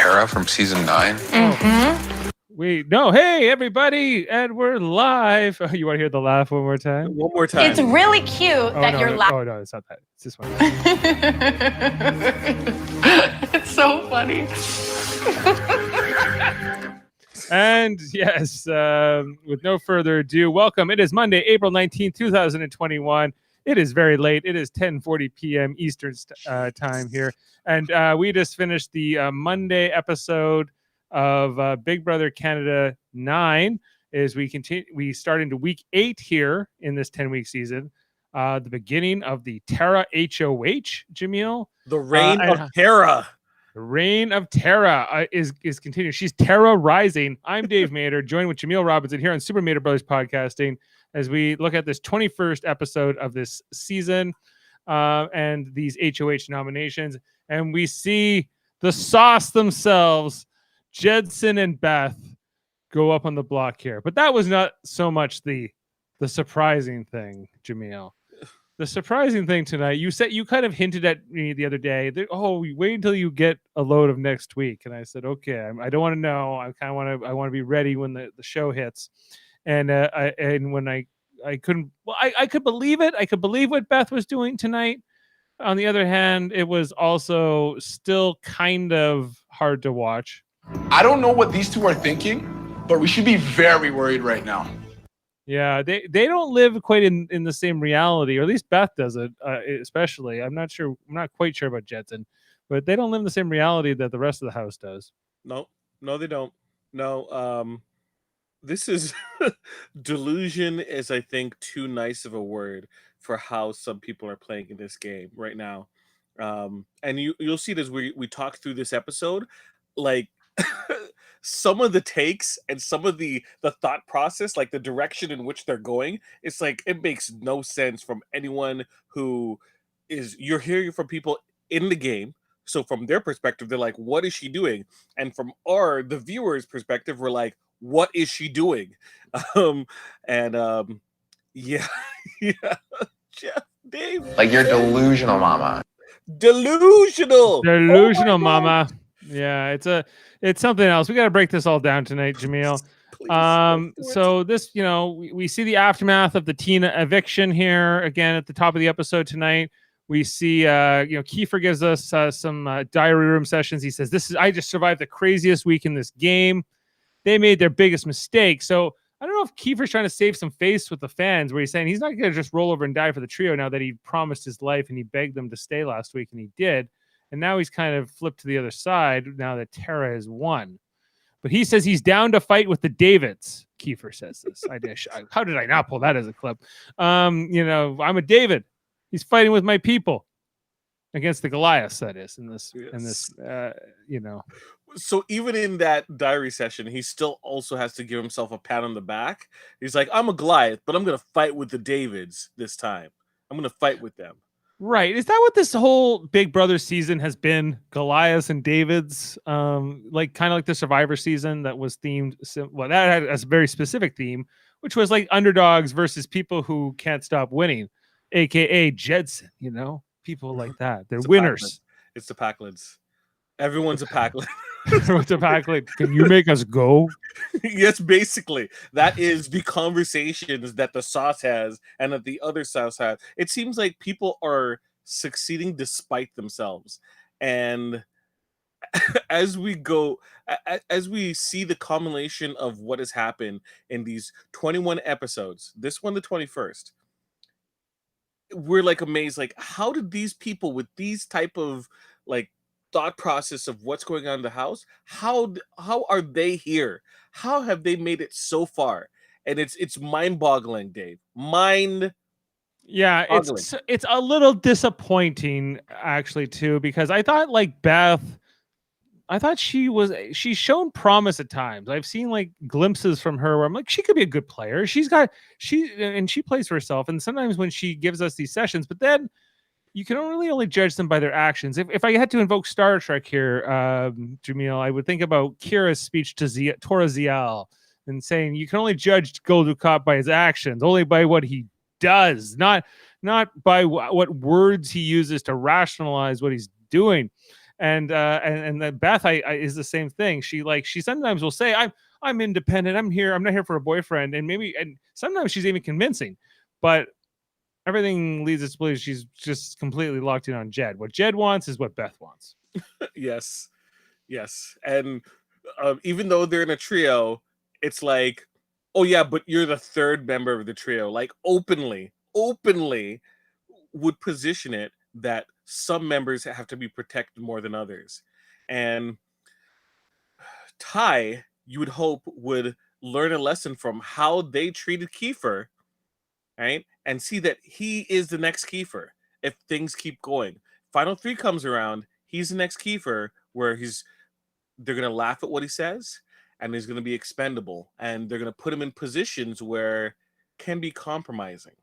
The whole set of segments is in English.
Tara from season 9? Mm-hmm. No, hey everybody, and we're live. You want to hear the laugh one more time? One more time. It's really cute you're laughing. Oh no, it's not that. It's this one. It's so funny. And yes, with no further ado, welcome. It is Monday, April 19th, 2021. It is very late. It is 10:40 p.m. Eastern time here. And we just finished the Monday episode of Big Brother Canada 9 as we start into week 8 here in this 10-week season. The beginning of the Tara HOH, Jaemeel. The reign of Tara. The reign of Tara is continuing. She's Tara rising. I'm Dave Mader, joined with Jaemeel Robinson here on Super Mader Brothers Podcasting as we look at this 21st episode of this season and these HOH nominations. And we see the sauce themselves, Jedson and Beth, go up on the block here. But that was not so much the surprising thing, Jaemeel. The surprising thing tonight, you kind of hinted at me the other day that, wait until you get a load of next week. And I said, okay, I don't want to know. I want to be ready when the show hits. And when I couldn't, I could believe it. I could believe what Beth was doing tonight. On the other hand, it was also still kind of hard to watch. I don't know what these two are thinking, but we should be very worried right now. Yeah, they don't live quite in the same reality, or at least Beth doesn't, especially. I'm not quite sure about Jedson, but they don't live in the same reality that the rest of the house does. No, they don't. No, this is delusion is, I think, too nice of a word for how some people are playing in this game right now. And you'll see it as we talk through this episode, like some of the takes and some of the thought process, like the direction in which they're going, it's like it makes no sense from anyone who you're hearing from people in the game. So from their perspective, they're like, what is she doing? And from the viewers' perspective, we're like, what is she doing? Yeah. Jeff, Dave. Like, you're delusional, mama. Delusional, Mama. Yeah, it's something else. We got to break this all down tonight, Jaemeel. So this, we see the aftermath of the Tina eviction here again at the top of the episode tonight. We see, Kiefer gives us some diary room sessions. He says, I just survived the craziest week in this game. They made their biggest mistake. So I don't know if Kiefer's trying to save some face with the fans, where he's saying he's not going to just roll over and die for the trio now that he promised his life and he begged them to stay last week, and he did. And now he's kind of flipped to the other side now that Tara has won. But he says he's down to fight with the Davids. Kiefer says this. How did I not pull that as a clip? I'm a David. He's fighting with my people against the Goliaths, that is, in this. So even in that diary session, he still also has to give himself a pat on the back. He's like, I'm a Goliath, but I'm going to fight with the Davids this time. I'm going to fight with them. Right. Is that what this whole Big Brother season has been? Goliaths and Davids? Kind of like the Survivor season that was themed. Well, that had a very specific theme, which was like underdogs versus people who can't stop winning, AKA Jedson, people like that. They're winners. It's the Packlids. Everyone's a Packlid. Everyone's a Packlid. Can you make us go? Yes, basically. That is the conversations that the sauce has and that the other sauce has. It seems like people are succeeding despite themselves. And as we see the culmination of what has happened in these 21 episodes, this one, the 21st, we're like amazed, like, how did these people with these type of like thought process of what's going on in the house, how are they here? How have they made it so far? And it's mind-boggling, Dave. Yeah, it's a little disappointing actually too, because I thought like Beth, she's shown promise at times. I've seen like glimpses from her where I'm like, she could be a good player. She plays for herself. And sometimes when she gives us these sessions, but then you can only judge them by their actions. If I had to invoke Star Trek here, Jaemeel, I would think about Kira's speech to Tora Ziyal and saying you can only judge Gul Dukat by his actions, only by what he does, not by what words he uses to rationalize what he's doing. And then Beth I is the same thing. She sometimes will say, I'm independent. I'm not here for a boyfriend. And sometimes she's even convincing, but everything leads us to believe she's just completely locked in on Jed. What Jed wants is what Beth wants. Yes. And even though they're in a trio, it's like, oh yeah, but you're the third member of the trio. Like openly would position it that some members have to be protected more than others. And Ty, you would hope, would learn a lesson from how they treated Kiefer, right? And see that he is the next Kiefer if things keep going. Final 3 comes around, he's the next Kiefer where they're going to laugh at what he says and he's going to be expendable and they're going to put him in positions where can be compromising.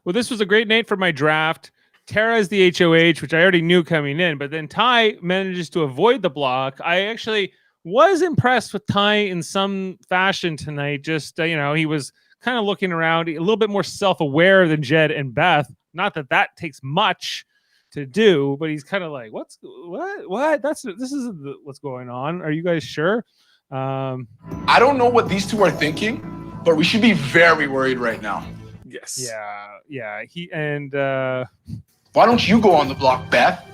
Well, this was a great night for my draft. Tara is the HOH, which I already knew coming in, but then Ty manages to avoid the block. I actually was impressed with Ty in some fashion tonight. Just, he was kind of looking around, a little bit more self-aware than Jed and Beth. Not that takes much to do, but he's kind of like, what? This isn't what's going on. Are you guys sure? I don't know what these two are thinking, but we should be very worried right now. Yes. Yeah. Why don't you go on the block, Beth?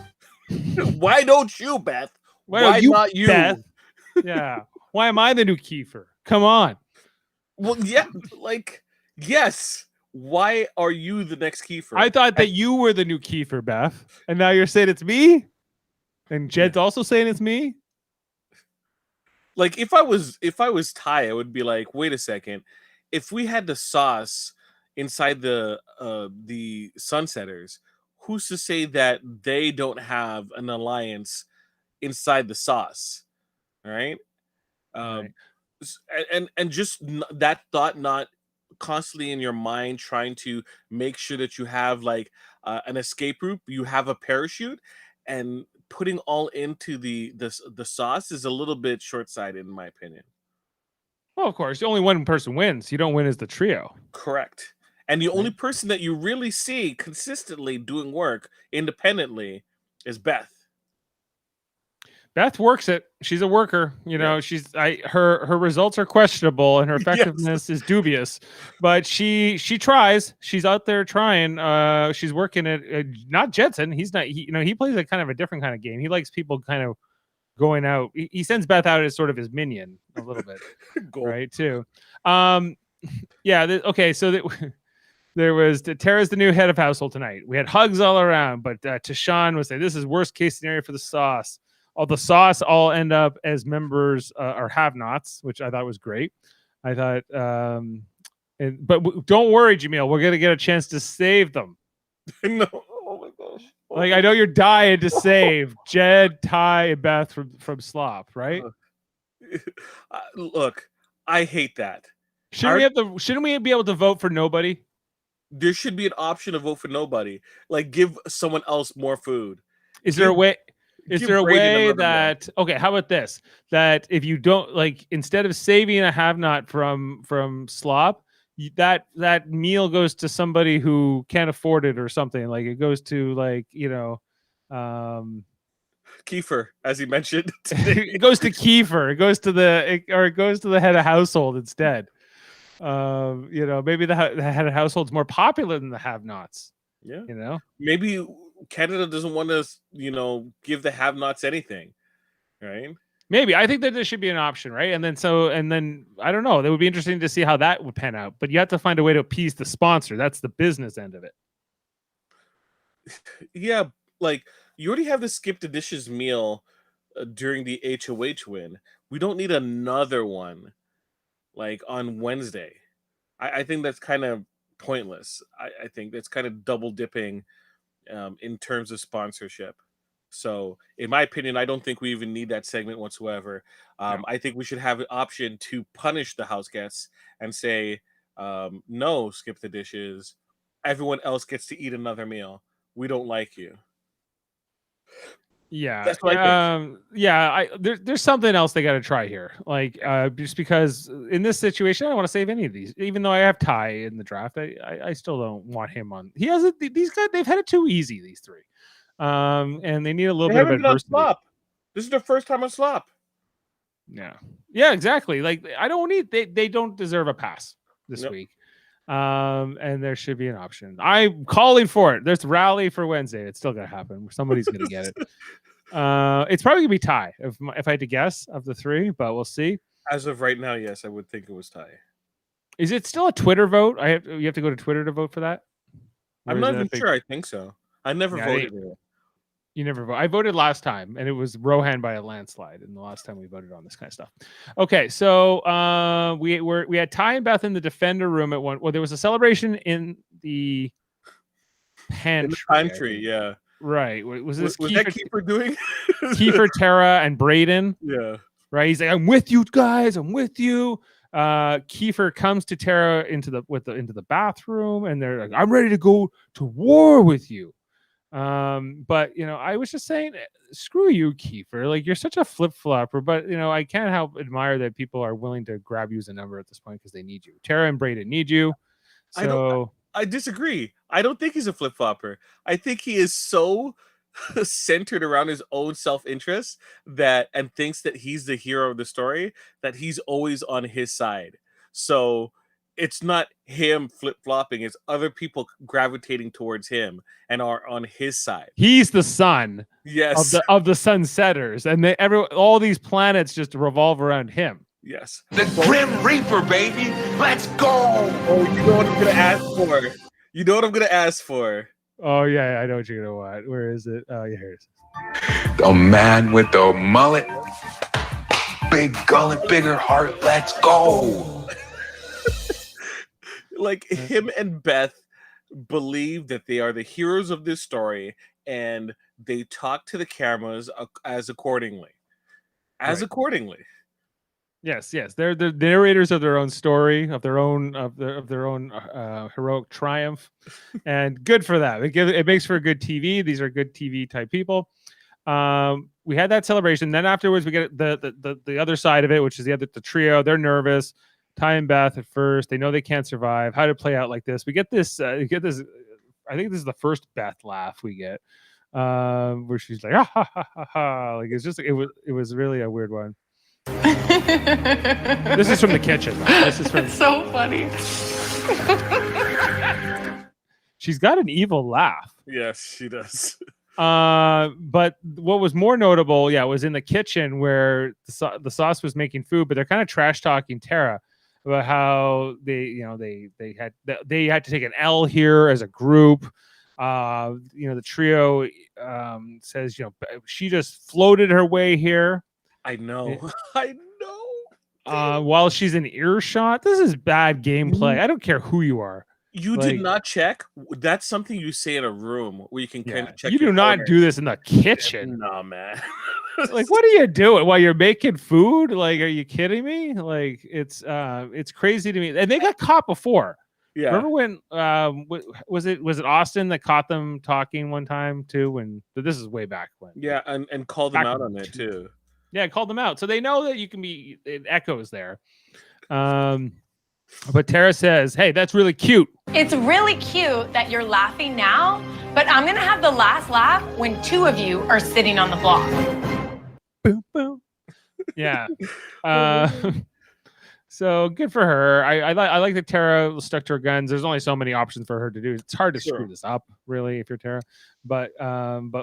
Why don't you, Beth? Why not you? Beth? Yeah. Why am I the new Kiefer? Come on. Well, yeah, yes. Why are you the next Kiefer? I thought that you were the new Kiefer, Beth, and now you're saying it's me, and Jed's also saying it's me. Like if I was Ty, I would be like, wait a second. If we had the sauce inside the Sunsetters, who's to say that they don't have an alliance inside the sauce, right? Right. And just that thought not constantly in your mind, trying to make sure that you have like an escape route, you have a parachute, and putting all into the sauce is a little bit short-sighted in my opinion. Well, of course, only one person wins. You don't win as the trio. Correct. And the only person that you really see consistently doing work independently is Beth. Beth works it. She's a worker. Her results are questionable and her effectiveness is dubious, but she tries. She's out there trying. She's working it. Not Jetson. He's not. He plays a kind of a different kind of game. He likes people kind of going out. He sends Beth out as sort of his minion a little bit, right? Too. Okay. So there was Tara's the new head of household tonight. We had hugs all around, but Tashawn was saying this is worst case scenario for the sauce. All the sauce all end up as members or have-nots, which I thought was great. I thought, but don't worry, Jaemeel, we're gonna get a chance to save them. No, oh my gosh! I know you're dying to save Jed, Ty, and Beth from Slop, right? Look, I hate that. Shouldn't we be able to vote for nobody? There should be an option to vote for nobody. Like, give someone else more food. Is there a way that how about this? That if you don't instead of saving a have-not from Slop, that meal goes to somebody who can't afford it or something. Like it goes to Kiefer, as he mentioned. It goes to Kiefer. It goes to the head of household instead. Maybe the head of household's more popular than the have-nots. Yeah. Maybe Canada doesn't want to, give the have-nots anything, right? Maybe. I think that there should be an option, right? And then I don't know. That would be interesting to see how that would pan out. But you have to find a way to appease the sponsor. That's the business end of it. Yeah, like you already have the skip the dishes meal during the HOH win. We don't need another one like on Wednesday. I think that's kind of pointless. I think that's kind of double dipping in terms of sponsorship. So in my opinion, I don't think we even need that segment whatsoever. I think we should have an option to punish the house guests and say, no, skip the dishes. Everyone else gets to eat another meal. We don't like you. Yeah, that's what I think. There's something else they got to try here. Just because in this situation, I don't want to save any of these. Even though I have Ty in the draft, I still don't want him on. He hasn't. These guys, they've had it too easy. These three. And they need a little They bit of haven't been on adversity. Slop. This is their first time on Slop. Yeah, exactly. Like I don't need they don't deserve a pass this Nope. week. And there should be an option. I'm calling for it. There's a rally for Wednesday. It's still gonna happen. Somebody's gonna get it. It's probably gonna be Ty if I had to guess of the three, but we'll see. As of right now, yes, I would think it was Ty. Is it still a Twitter vote? You have to go to Twitter to vote for that? I'm not even sure. I think so. I never voted. You never voted. I voted last time, and it was Rohan by a landslide. And the last time we voted on this kind of stuff. Okay, so we had Ty and Beth in the defender room at one. Well, there was a celebration in the pantry. Yeah. Right. Was that Kiefer doing? Kiefer, Tara, and Braden. Yeah. Right. He's like, I'm with you guys. I'm with you. Kiefer comes to Tara into the bathroom, and they're like, I'm ready to go to war with you. But I was just saying, screw you, Kiefer. Like, you're such a flip-flopper, but I can't help admire that people are willing to grab you as a number at this point because they need you. Tara and Braden need you. So I disagree. I don't think he's a flip-flopper. I think he is so centered around his own self-interest and thinks that he's the hero of the story, that he's always on his side. So it's not him flip-flopping, it's other people gravitating towards him and are on his side. He's the sun, yes, of the sunsetters, and all these planets just revolve around him. Yes. The Grim Reaper, baby. Let's go. Oh, you know what I'm gonna ask for. You know what I'm gonna ask for. Oh yeah, I know what you're gonna want. Where is it? Oh yeah, here it is. The man with the mullet, big gullet, bigger heart. Let's go. Like, him and Beth believe that they are the heroes of this story, and they talk to the cameras as accordingly. Accordingly. Yes. They're the narrators of their own story, of their own heroic triumph, and good for them. It makes for good TV. These are good TV type people. We had that celebration. Then afterwards, we get the other side of it, which is the trio. They're nervous. Ty and Beth at first. They know they can't survive. How to play out like this? We get this. I think this is the first Beth laugh we get, where she's like, ah, ha, ha, ha, ha. Like it was really a weird one. This is from the kitchen. It's so funny. She's got an evil laugh. Yes, she does. But what was more notable, was in the kitchen where the sauce was making food, but they're kind of trash talking Tara about how they had to take an L here as a group. The trio says, she just floated her way here. I know. I know. While she's in earshot, this is bad gameplay. I don't care who you are. You did not check. That's something you say in a room where you can kind of check. You do not do this in the kitchen. No, man. Like, what are you doing while you're making food? Like, are you kidding me? Like, it's crazy to me. And they got caught before. Yeah. Remember when was it Austin that caught them talking one time too? This is way back when. Yeah, and called them out on it too. Yeah, called them out. So they know that it echoes there. But Tara says, hey, that's really cute. It's really cute that you're laughing now, but I'm going to have the last laugh when two of you are sitting on the block. Boom, boom. Yeah. So good for her. I like that Tara stuck to her guns. There's only so many options for her to do. It's hard to screw this up, really, if you're Tara. But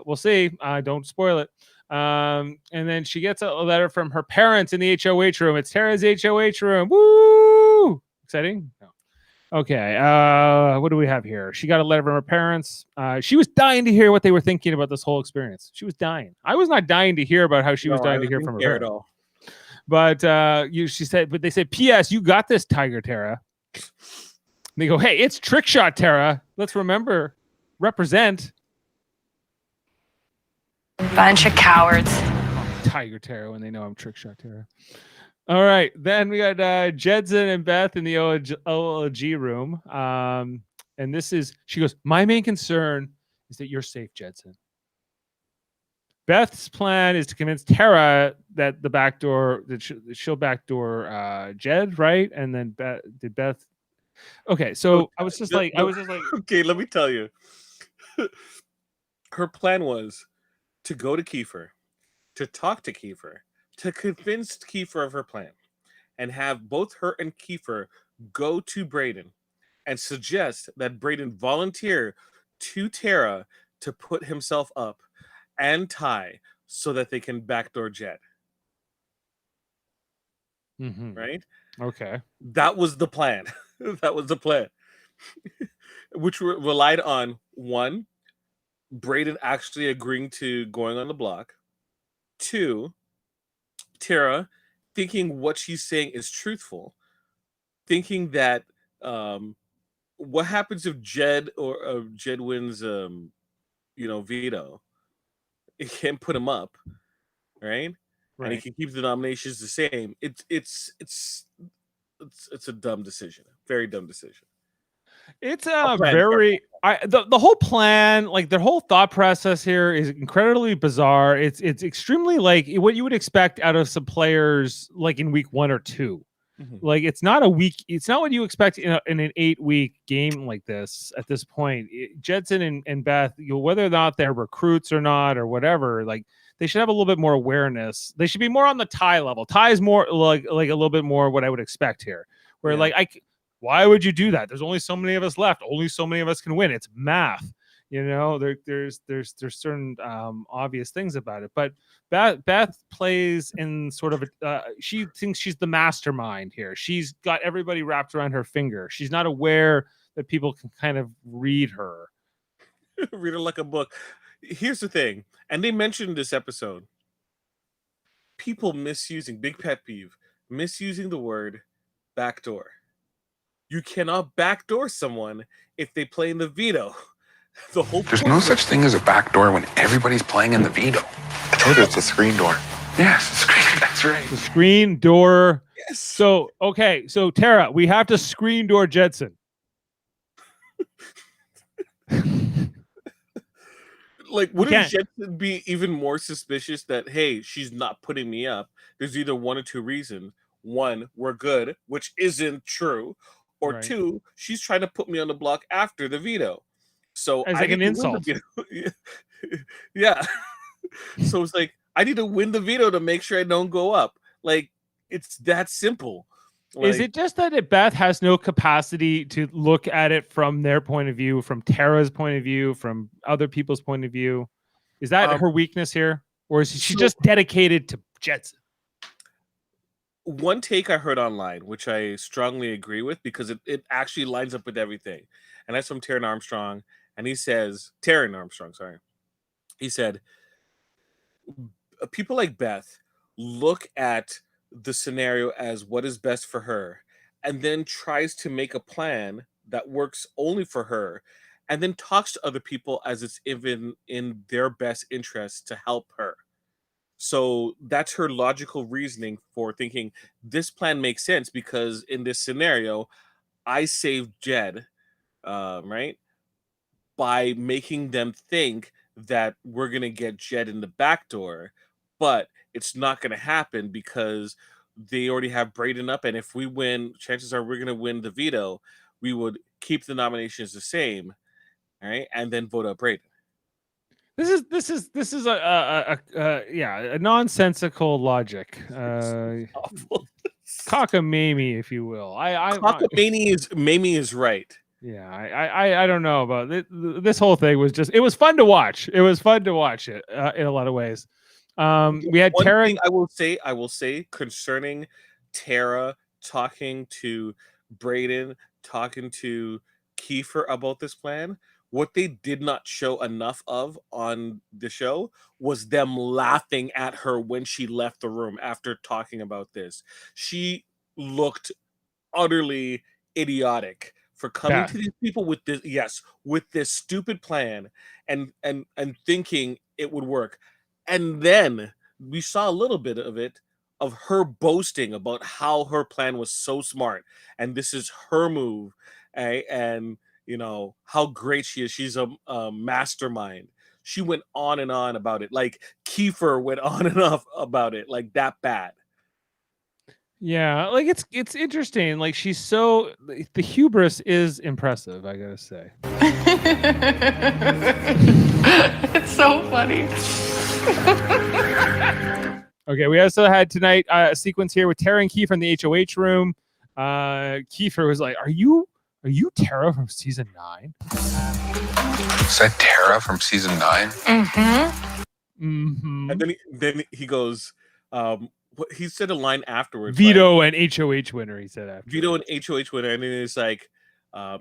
we'll see. Don't spoil it. And then she gets a letter from her parents in the HOH room. It's Tara's HOH room. Woo! Exciting? No. Okay. What do we have here? She got a letter from her parents. She was dying to hear what they were thinking about this whole experience. She was dying. I was not dying to hear about how she was dying to hear from her parents. At all. But they said, P.S. You got this, Tiger Tara. And they go, hey, it's trick shot, Tara. Let's represent. Bunch of cowards. Tiger Tara when they know I'm trick shot Tara. All right. Then we got Jedson and Beth in the OLG room. And she goes, my main concern is that you're safe, Jedson. Beth's plan is to convince Tara that she'll backdoor Jed, right? And then Beth. Okay, so I was just like, okay, let me tell you. Her plan was to go to Kiefer, to talk to Kiefer, to convince Kiefer of her plan, and have both her and Kiefer go to Brayden and suggest that Brayden volunteer to Tara to put himself up and Ty so that they can backdoor Jed. Right? Okay. That was the plan. That was the plan. Which relied on, one, Brayden actually agreeing to going on the block. Two, Tara thinking what she's saying is truthful. Thinking that what happens if Jed wins veto? It can't put him up, right? And he can keep the nominations the same. It's a dumb decision. Very dumb decision. It's the whole plan, like their whole thought process here is incredibly bizarre. It's extremely like what you would expect out of some players like in week 1 or 2. Like it's not what you expect in an 8-week game like this at this point. Jedson and Beth, whether or not they're recruits or not or whatever, like they should have a little bit more awareness. They should be more on the Ty level. Ty is more like a little bit more what I would expect here. Where why would you do that? There's only so many of us left. Only so many of us can win. It's math. There's certain obvious things about it. But Beth plays in sort of she thinks she's the mastermind here. She's got everybody wrapped around her finger. She's not aware that people can kind of read her. Read her like a book. Here's the thing, and they mentioned this episode. People big pet peeve, misusing the word backdoor. You cannot backdoor someone if they play in the veto. There's no such thing as a backdoor when everybody's playing in the veto. I told you it's a screen door. Yes, the screen. That's right. The screen door. Yes. So Tara, we have to screen door Jedson. Like, wouldn't Jedson be even more suspicious that, hey, she's not putting me up? There's either one or two reasons. One, we're good, which isn't true. Or two, she's trying to put me on the block after the veto. So as like an insult. Yeah. So it's like, I need to win the veto to make sure I don't go up. Like, it's that simple. Like, is it just that Beth has no capacity to look at it from their point of view, from Tara's point of view, from other people's point of view? Is that her weakness here? Or is she just dedicated to Jedson? One take I heard online, which I strongly agree with because it actually lines up with everything. And that's from Taron Armstrong. And he says, Taron Armstrong, sorry. He said, people like Beth look at the scenario as what is best for her and then tries to make a plan that works only for her and then talks to other people as it's even in their best interest to help her. So that's her logical reasoning for thinking this plan makes sense because in this scenario, I saved Jed, right? By making them think that we're going to get Jed in the back door, but it's not going to happen because they already have Brayden up. And if we win, chances are we're going to win the veto. We would keep the nominations the same, right? And then vote out Brayden. This is a nonsensical logic. Cockamamie, if you will. Mamie is right. Yeah, I don't know about it. This whole thing was it was fun to watch. It was fun to watch it in a lot of ways. We had Tara. I will say concerning Tara talking to Brayden, talking to Kiefer about this plan. What they did not show enough of on the show was them laughing at her when she left the room after talking about this. She looked utterly idiotic for coming to these people with this stupid plan and thinking it would work. And then we saw a little bit of it of her boasting about how her plan was so smart and this is her move, and you know how great she is. She's a mastermind. She went on and on about it, like Kiefer went on and off about it, like that bad. Yeah, like it's interesting. Like she's so the hubris is impressive, I gotta say. It's so funny. Okay, we also had tonight a sequence here with Tara and Kiefer in the HOH room. Kiefer was like, "Are you Tara from season 9?" Is that Tara from season 9? And then he goes, he said a line afterwards. Vito and HOH winner, he said after. Vito and HOH winner, and then it's like,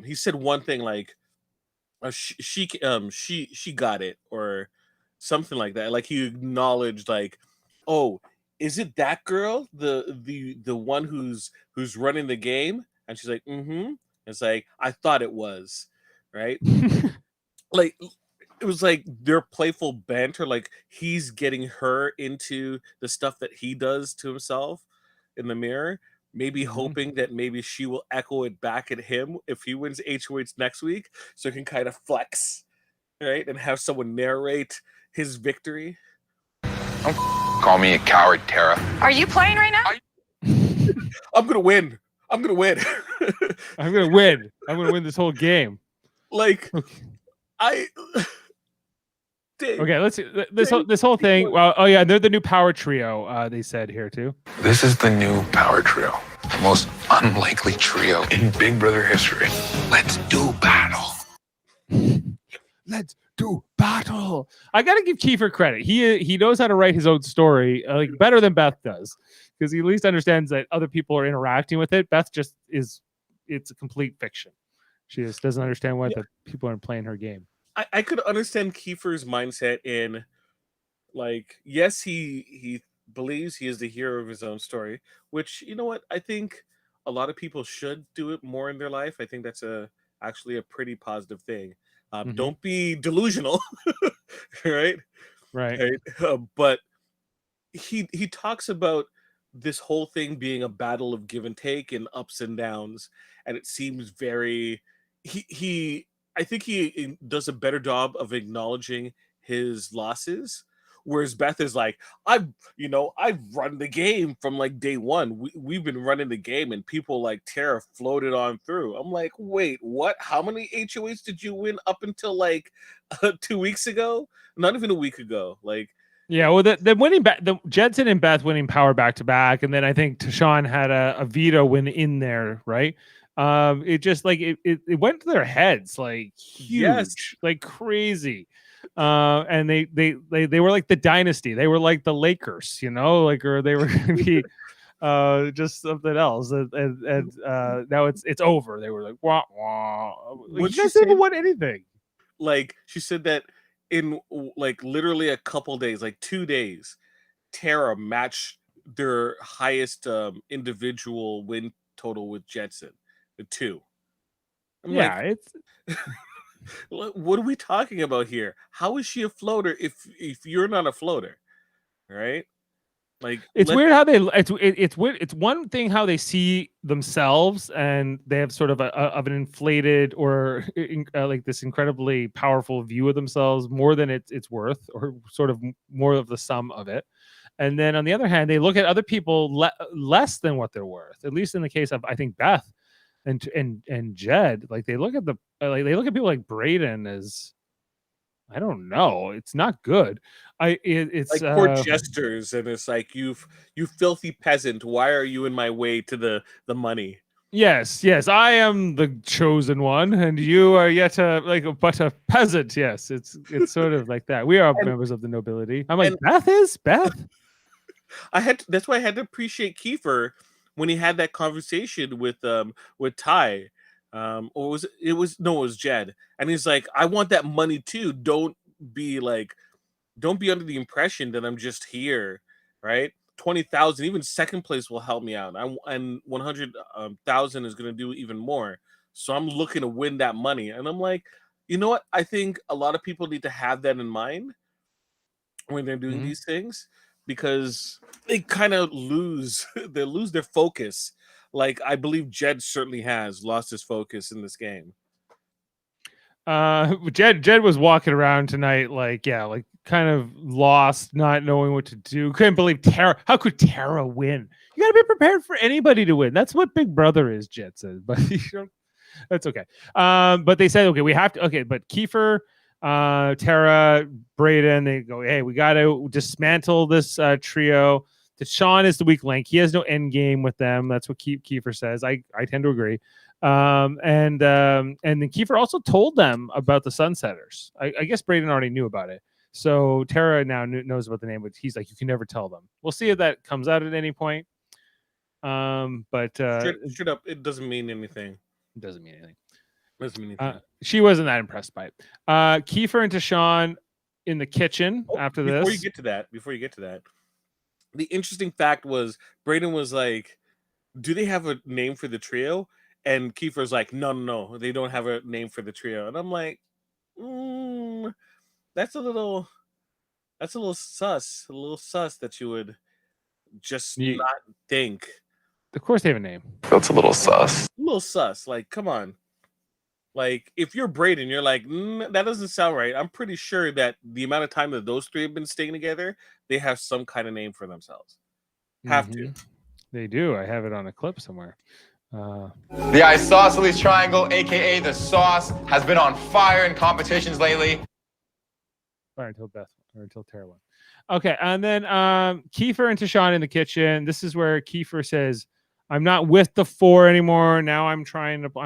he said one thing like, she got it, or something like that. Like he acknowledged, like, oh, is it that girl, the one who's running the game? And she's like, mm-hmm. It's like, I thought it was, right? Like, it was like their playful banter, like he's getting her into the stuff that he does to himself in the mirror, maybe hoping that maybe she will echo it back at him if he wins HOH next week, so he can kind of flex, right? And have someone narrate his victory. Don't call me a coward, Tara. Are you playing right now? I'm gonna win. I'm gonna win. I'm gonna win. I'm gonna win this whole game. Like, okay, let's see this whole thing. Well, oh yeah, they're the new power trio. They said here too. This is the new power trio. The most unlikely trio in Big Brother history. Let's do battle. Let's do battle. I gotta give Kiefer credit. He knows how to write his own story, like better than Beth does, because he at least understands that other people are interacting with it. Beth just it's a complete fiction. She just doesn't understand why the people aren't playing her game. I could understand Kiefer's mindset in, like, yes, he believes he is the hero of his own story, which, you know what, I think a lot of people should do it more in their life. I think that's actually a pretty positive thing. Don't be delusional, right? But he talks about this whole thing being a battle of give and take and ups and downs, and it seems very I think he does a better job of acknowledging his losses, whereas Beth is like, I've run the game from like day one. We've been running the game, and people like Tara floated on through. I'm like, wait, what? How many HOHs did you win up until like 2 weeks ago? Not even a week ago. Like, yeah, well, the winning back, the Jensen and Beth winning power back to back, and then I think Tashawn had a veto win in there, right? It just like it went to their heads like huge, like crazy. And they were like the dynasty. They were like the Lakers, like, or they were gonna be just something else. And now it's over. They were like, wah wah. You guys didn't win anything. Like, she said that in like literally a couple days, like 2 days, Tara matched their highest individual win total with Jensen. The 2. It's what are we talking about here? How is she a floater if you're not a floater, right? Like, it's weird how it's weird. It's one thing how they see themselves, and they have sort of of an inflated or like this incredibly powerful view of themselves, more than it's worth, or sort of more of the sum of it. And then on the other hand, they look at other people less than what they're worth. At least in the case of, I think, Beth and Jed. Like, they look at people like Brayden as, I don't know, it's not good. It's like poor jesters, and it's like, you filthy peasant, why are you in my way to the money? Yes, I am the chosen one, and you are yet but a peasant. Yes, it's sort of like that. We are members of the nobility. I'm like, Beth. That's why I had to appreciate Kiefer when he had that conversation with Ty. Or it was Jed, and he's like, I want that money too. Don't be under the impression that I'm just here, right? 20,000, even second place will help me out, and 100,000 is going to do even more. So I'm looking to win that money. And I'm like, you know what? I think a lot of people need to have that in mind when they're doing these things, because they kind of lose their focus. Like, I believe Jed certainly has lost his focus in this game. Jed was walking around tonight like kind of lost, not knowing what to do. Couldn't believe Tara. How could Tara win? You got to be prepared for anybody to win. That's what Big Brother is, Jed says. But that's okay. But they said, okay, we have to. Okay, but Kiefer Tara, Braden, they go, hey, we got to dismantle this trio. Deshaun is the weak link. He has no end game with them. That's what Kiefer says. I tend to agree. And then Kiefer also told them about the Sunsetters. I guess Braden already knew about it. So Tara now knows about the name, but he's like, you can never tell them. We'll see if that comes out at any point. But straight up, it doesn't mean anything. It doesn't mean anything. She wasn't that impressed by it. Kiefer and Deshaun in the kitchen after this. Before you get to that, the interesting fact was Braden was like, "Do they have a name for the trio?" And Kiefer's like, "No, they don't have a name for the trio." And I'm like, that's a little sus. A little sus that you would just not think. Of course, they have a name. That's a little sus. A little sus. Like, come on. Like, if you're Braden, you're like, that doesn't sound right. I'm pretty sure that the amount of time that those three have been staying together, they have some kind of name for themselves. Have to. They do. I have it on a clip somewhere. The isosceles triangle, aka the sauce, has been on fire in competitions lately. Fire until Tara won. Okay, and then Kiefer and Deshaun in the kitchen. This is where Kiefer says, I'm not with the four anymore. Now I'm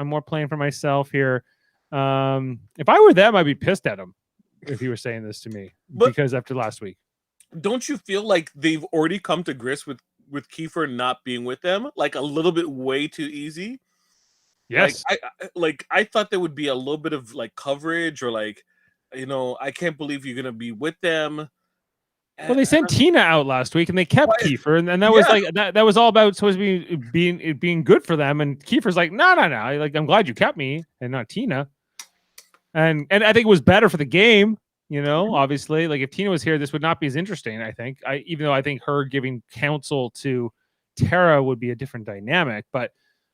more playing for myself here. If I were them, I'd be pissed at him if he was saying this to me, because after last week. Don't you feel like they've already come to grips with Kiefer not being with them, like a little bit way too easy? Yes. I thought there would be a little bit of like coverage or like, I can't believe you're gonna be with them. Well, they sent Tina out last week, and they kept Kiefer, and that was like that was all about supposed to be being good for them. And Kiefer's like, no, like I'm glad you kept me and not Tina. And I think it was better for the game, Obviously, like if Tina was here, this would not be as interesting. I think, even though I think her giving counsel to Tara would be a different dynamic, but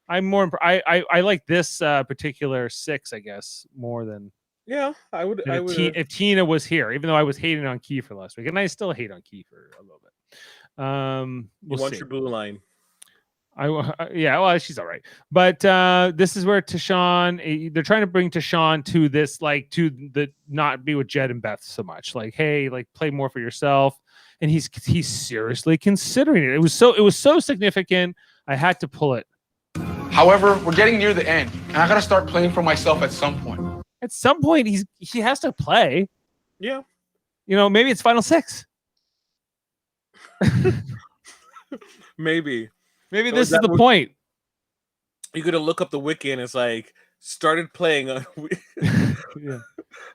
I'm more. I like this particular 6, I guess, more than. Yeah, I would. If Tina was here, even though I was hating on Kiefer last week, and I still hate on Kiefer a little bit. You want your blue line? Well, she's all right. But this is where Deshaun, they're trying to bring Deshaun to this, like to the not be with Jed and Beth so much. Like, hey, like play more for yourself. And he's seriously considering it. It was so significant. I had to pull it. However, we're getting near the end, and I gotta start playing for myself at some point. At some point, he has to play. Yeah. Maybe it's final 6. Maybe this is the point. You're gonna look up the wiki and it's like started playing on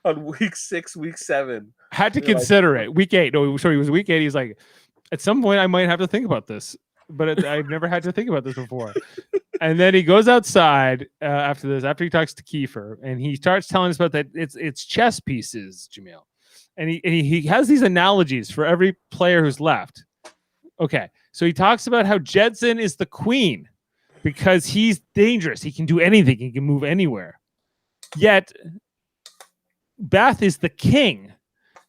on week 6, week 7. Had to consider it. Week 8. No, sorry, it was week 8. He's like, at some point I might have to think about this, but I've never had to think about this before. And then he goes outside after he talks to Kiefer, and he starts telling us about that it's chess pieces, Jaemeel, and he has these analogies for every player who's left. Okay, so he talks about how Jedson is the queen because he's dangerous. He can do anything. He can move anywhere. Yet Beth is the king,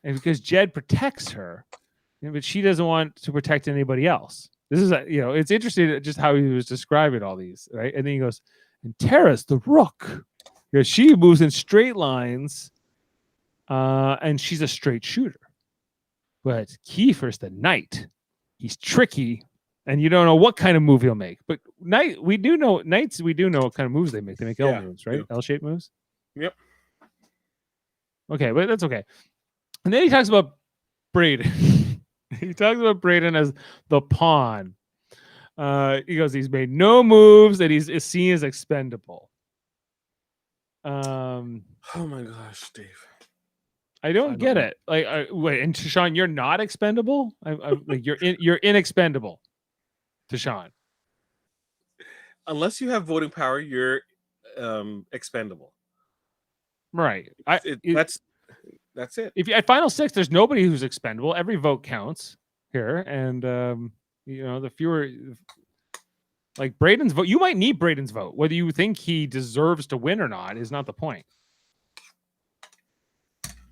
and because Jed protects her, but she doesn't want to protect anybody else. This is it's interesting just how he was describing all these, right? And then he goes, and Tara's the rook because she moves in straight lines, and she's a straight shooter. But Kiefer's the knight. He's tricky, and you don't know what kind of move he'll make. But knights, we do know what kind of moves they make. They make L moves, right? Yeah. L-shaped moves. Yep. Okay, but that's okay. And then he talks about Braden. He talks about Braden as the pawn. He goes, he's made no moves, and he's seen as expendable. Oh my gosh, Dave. I don't get it. Like, wait, and Deshaun, you're not expendable? Like you're inexpendable, Deshaun. Unless you have voting power, you're expendable. Right. That's it. If you at final 6, there's nobody who's expendable. Every vote counts here, and the fewer, like Braden's vote, you might need Braden's vote. Whether you think he deserves to win or not is not the point.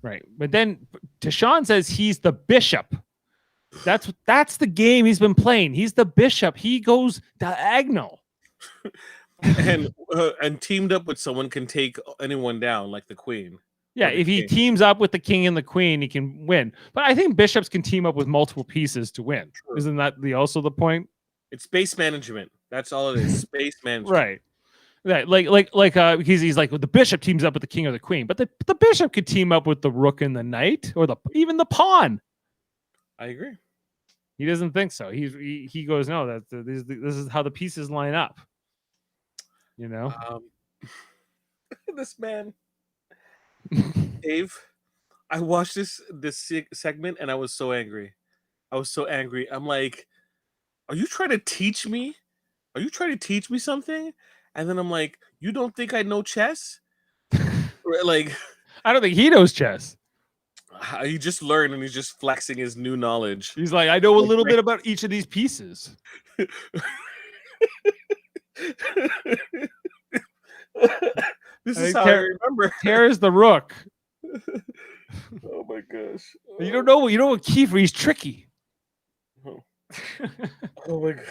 Right. But then Deshaun says he's the bishop. That's the game he's been playing. He's the bishop. He goes diagonal. and teamed up with someone can take anyone down, like the queen. Yeah, for the if he king. teams up with the king and the queen, he can win. But I think bishops can team up with multiple pieces to win. True. Isn't that also the point? It's space management. That's all it is. Space management. Right. Right. He's like, well, the bishop teams up with the king or the queen, but the bishop could team up with the rook and the knight, or even the pawn. I agree. He doesn't think so. He goes, no, this is how the pieces line up. You know, This man, Dave. I watched this segment and I was so angry. I'm like, are you trying to teach me? Are you trying to teach me something? And then I'm like, you don't think I know chess? Like, I don't think he knows chess. he just learned and he's just flexing his new knowledge. He's like, I know a little bit about each of these pieces. This is how I remember. Tara's the rook. Oh my gosh. You don't know what Kiefer, he's tricky. Oh my god.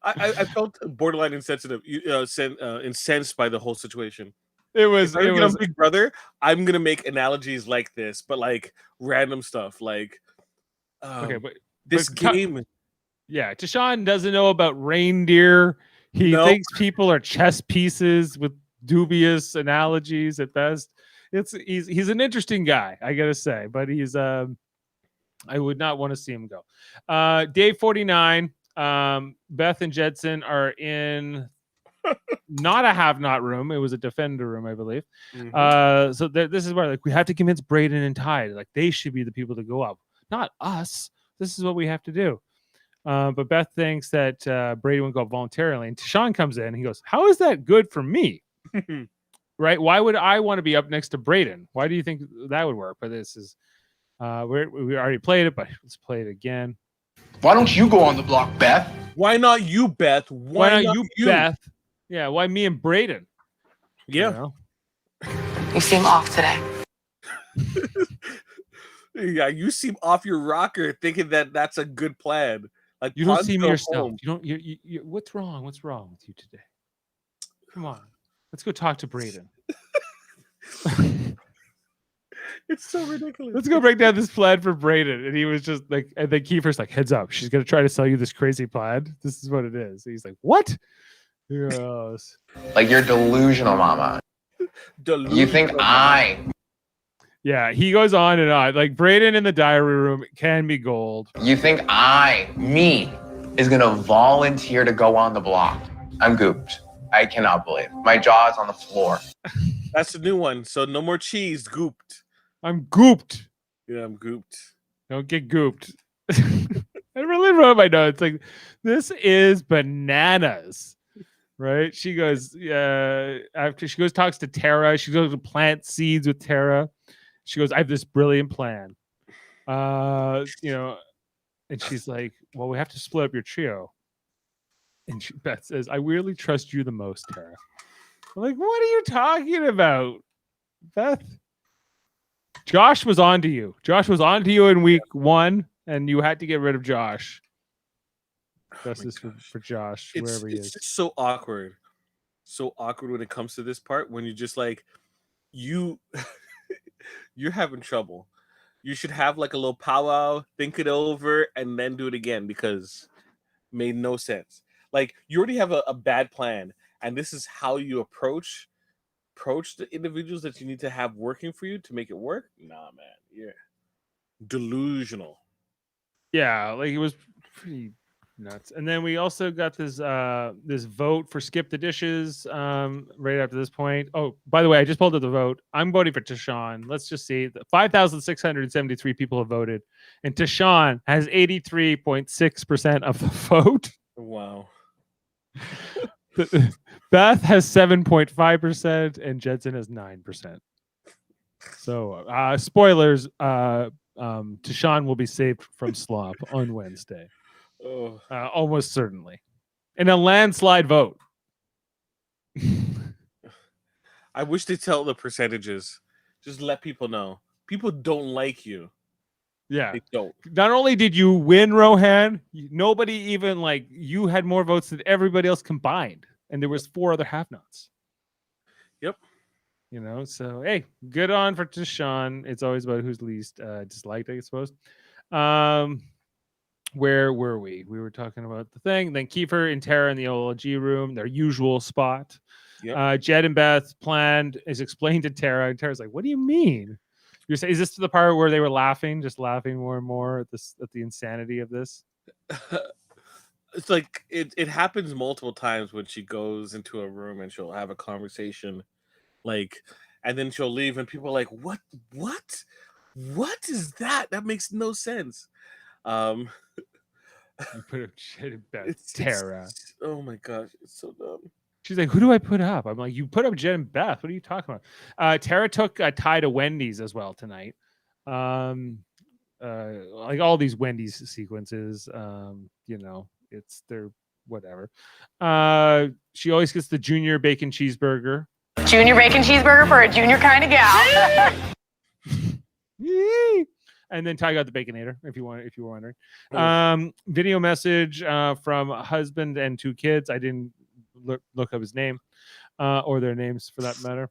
I felt borderline insensitive, incensed by the whole situation. It was Big Brother. I'm gonna make analogies like this, but like random stuff, like okay, but game. Yeah, Tashawn doesn't know about reindeer. He thinks people are chess pieces with dubious analogies at best. He's an interesting guy, I gotta say, but he's I would not want to see him go. Day 49. Beth and Jedson are in not a have-not room. It was a defender room, I believe. Mm-hmm. So this is where we have to convince Braden and Ty. Like they should be the people to go up, not us. This is what we have to do. But Beth thinks that Braden would go voluntarily, and Tashawn comes in and he goes, "How is that good for me?" Right? Why would I want to be up next to Braden? Why do you think that would work? But this is we already played it, but let's play it again. Why don't you go on the block, Beth? Why not you, Beth? Why not you, Beth? Yeah, why me and Braden? Yeah. You know? You seem off today. Yeah, you seem off your rocker thinking that that's a good plan. Like you don't see me yourself. home. You don't. You. What's wrong? What's wrong with you today? Come on, let's go talk to Braden. It's so ridiculous. Let's go break down this plan for Braden. And he was just like, and then Kiefer's like, heads up, she's gonna try to sell you this crazy plan. This is what it is. And he's like, what? Yes. Like you're delusional, mama. You think Yeah, he goes on and on. Like Braden in the diary room can be gold. You think me, is gonna volunteer to go on the block? I'm gooped. I cannot believe. My jaw is on the floor. That's the new one. So no more cheese. Gooped. I'm gooped. Yeah, I'm gooped. Don't get gooped. I really wrote my notes like this is bananas. Right? She goes, after she goes talks to Tara, she goes to plant seeds with Tara. She goes, I have this brilliant plan. And she's like, well, we have to split up your trio. And Beth says, I really trust you the most, Tara. I'm like, what are you talking about, Beth? Josh was on to you. Josh was on to you in week 1, and you had to get rid of Josh. Justice for Josh, wherever he is. It's just so awkward. So awkward when it comes to this part, when you're just like, you're having trouble. You should have like a little powwow, think it over, and then do it again, because it made no sense. Like you already have a bad plan, and this is how you approach the individuals that you need to have working for you to make it work. Nah, man, you're delusional. Yeah, like it was pretty nuts. And then we also got this this vote for skip the dishes right after this point. Oh, by the way, I just pulled up the vote. I'm voting for Tashawn. Let's just see. 5,673 people have voted, and Tashawn has 83.6% of the vote. Wow. Beth has 7.5% and Jedson has 9%. So spoilers, Tashawn will be saved from slop on Wednesday. Almost certainly. In a landslide vote. I wish they tell the percentages. Just let people know. People don't like you. Yeah. They don't. Not only did you win, Rohan, nobody even you had more votes than everybody else combined. And there was 4 other have-nots. Yep. You know, so hey, good on for Deshaun. It's always about who's least disliked, I suppose. Where were we? We were talking about the thing. Then Kiefer and Tara in the OLG room, their usual spot. Yep. Jed and Beth's plan is explained to Tara, and Tara's like, "What do you mean? You're saying is this to the part where they were laughing, just laughing more and more at this at the insanity of this?" It's like it happens multiple times when she goes into a room and she'll have a conversation, like, and then she'll leave and people are like, what is that? That makes no sense. Um You put up Jed and Beth, it's Tara. oh my gosh, it's so dumb. She's like, "Who do I put up?" I'm like, "You put up Jed and Beth. What are you talking about?" Tara took Ty to Wendy's as well tonight. Like all these Wendy's sequences, you know, they're whatever. She always gets the junior bacon cheeseburger. Junior bacon cheeseburger for a junior kind of gal. And then Ty got the Baconator, if you were wondering. Oh. Video message from a husband and 2 kids. I didn't look up his name or their names for that matter.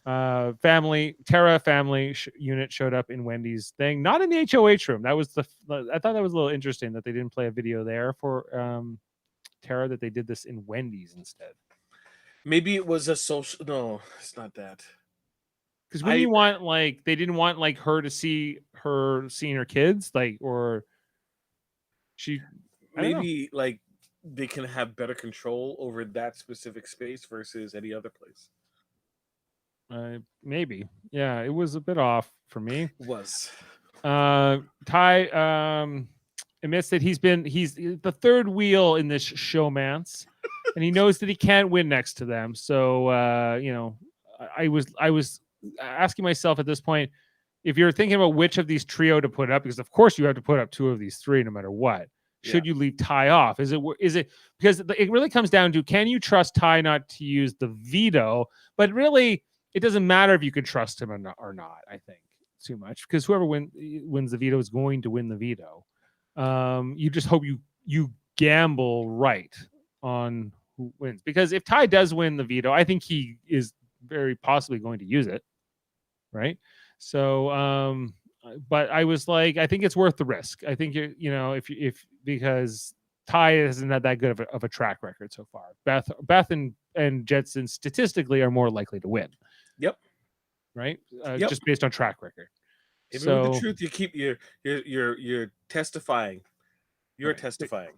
Tara family unit showed up in Wendy's thing, not in the HOH room. That was I thought that was a little interesting that they didn't play a video there for Tara, that they did this in Wendy's instead. Maybe it was a social. No, it's not that. Because when you want, like, they didn't want like her to see her seeing her kids, like, or she maybe like they can have better control over that specific space versus any other place. Maybe, yeah, it was a bit off for me. It was. Ty admits that he's the third wheel in this showmance, and he knows that he can't win next to them. So you know, I was asking myself at this point, if you're thinking about which of these trio to put up, because of course you have to put up 2 of these 3 no matter what. Should you leave Ty off? Is it because it really comes down to, can you trust Ty not to use the veto? But really, it doesn't matter if you can trust him or not. I think too much, because whoever wins the veto is going to win the veto. You just hope you gamble right on who wins, because if Ty does win the veto, I think he is very possibly going to use it, right? So but I was like, I think it's worth the risk. I think you know, if because Ty hasn't had that good of a track record so far. Beth and Jetson statistically are more likely to win. Yep. Right. Just based on track record. Even with the truth, you keep you're testifying. You're right. Testifying.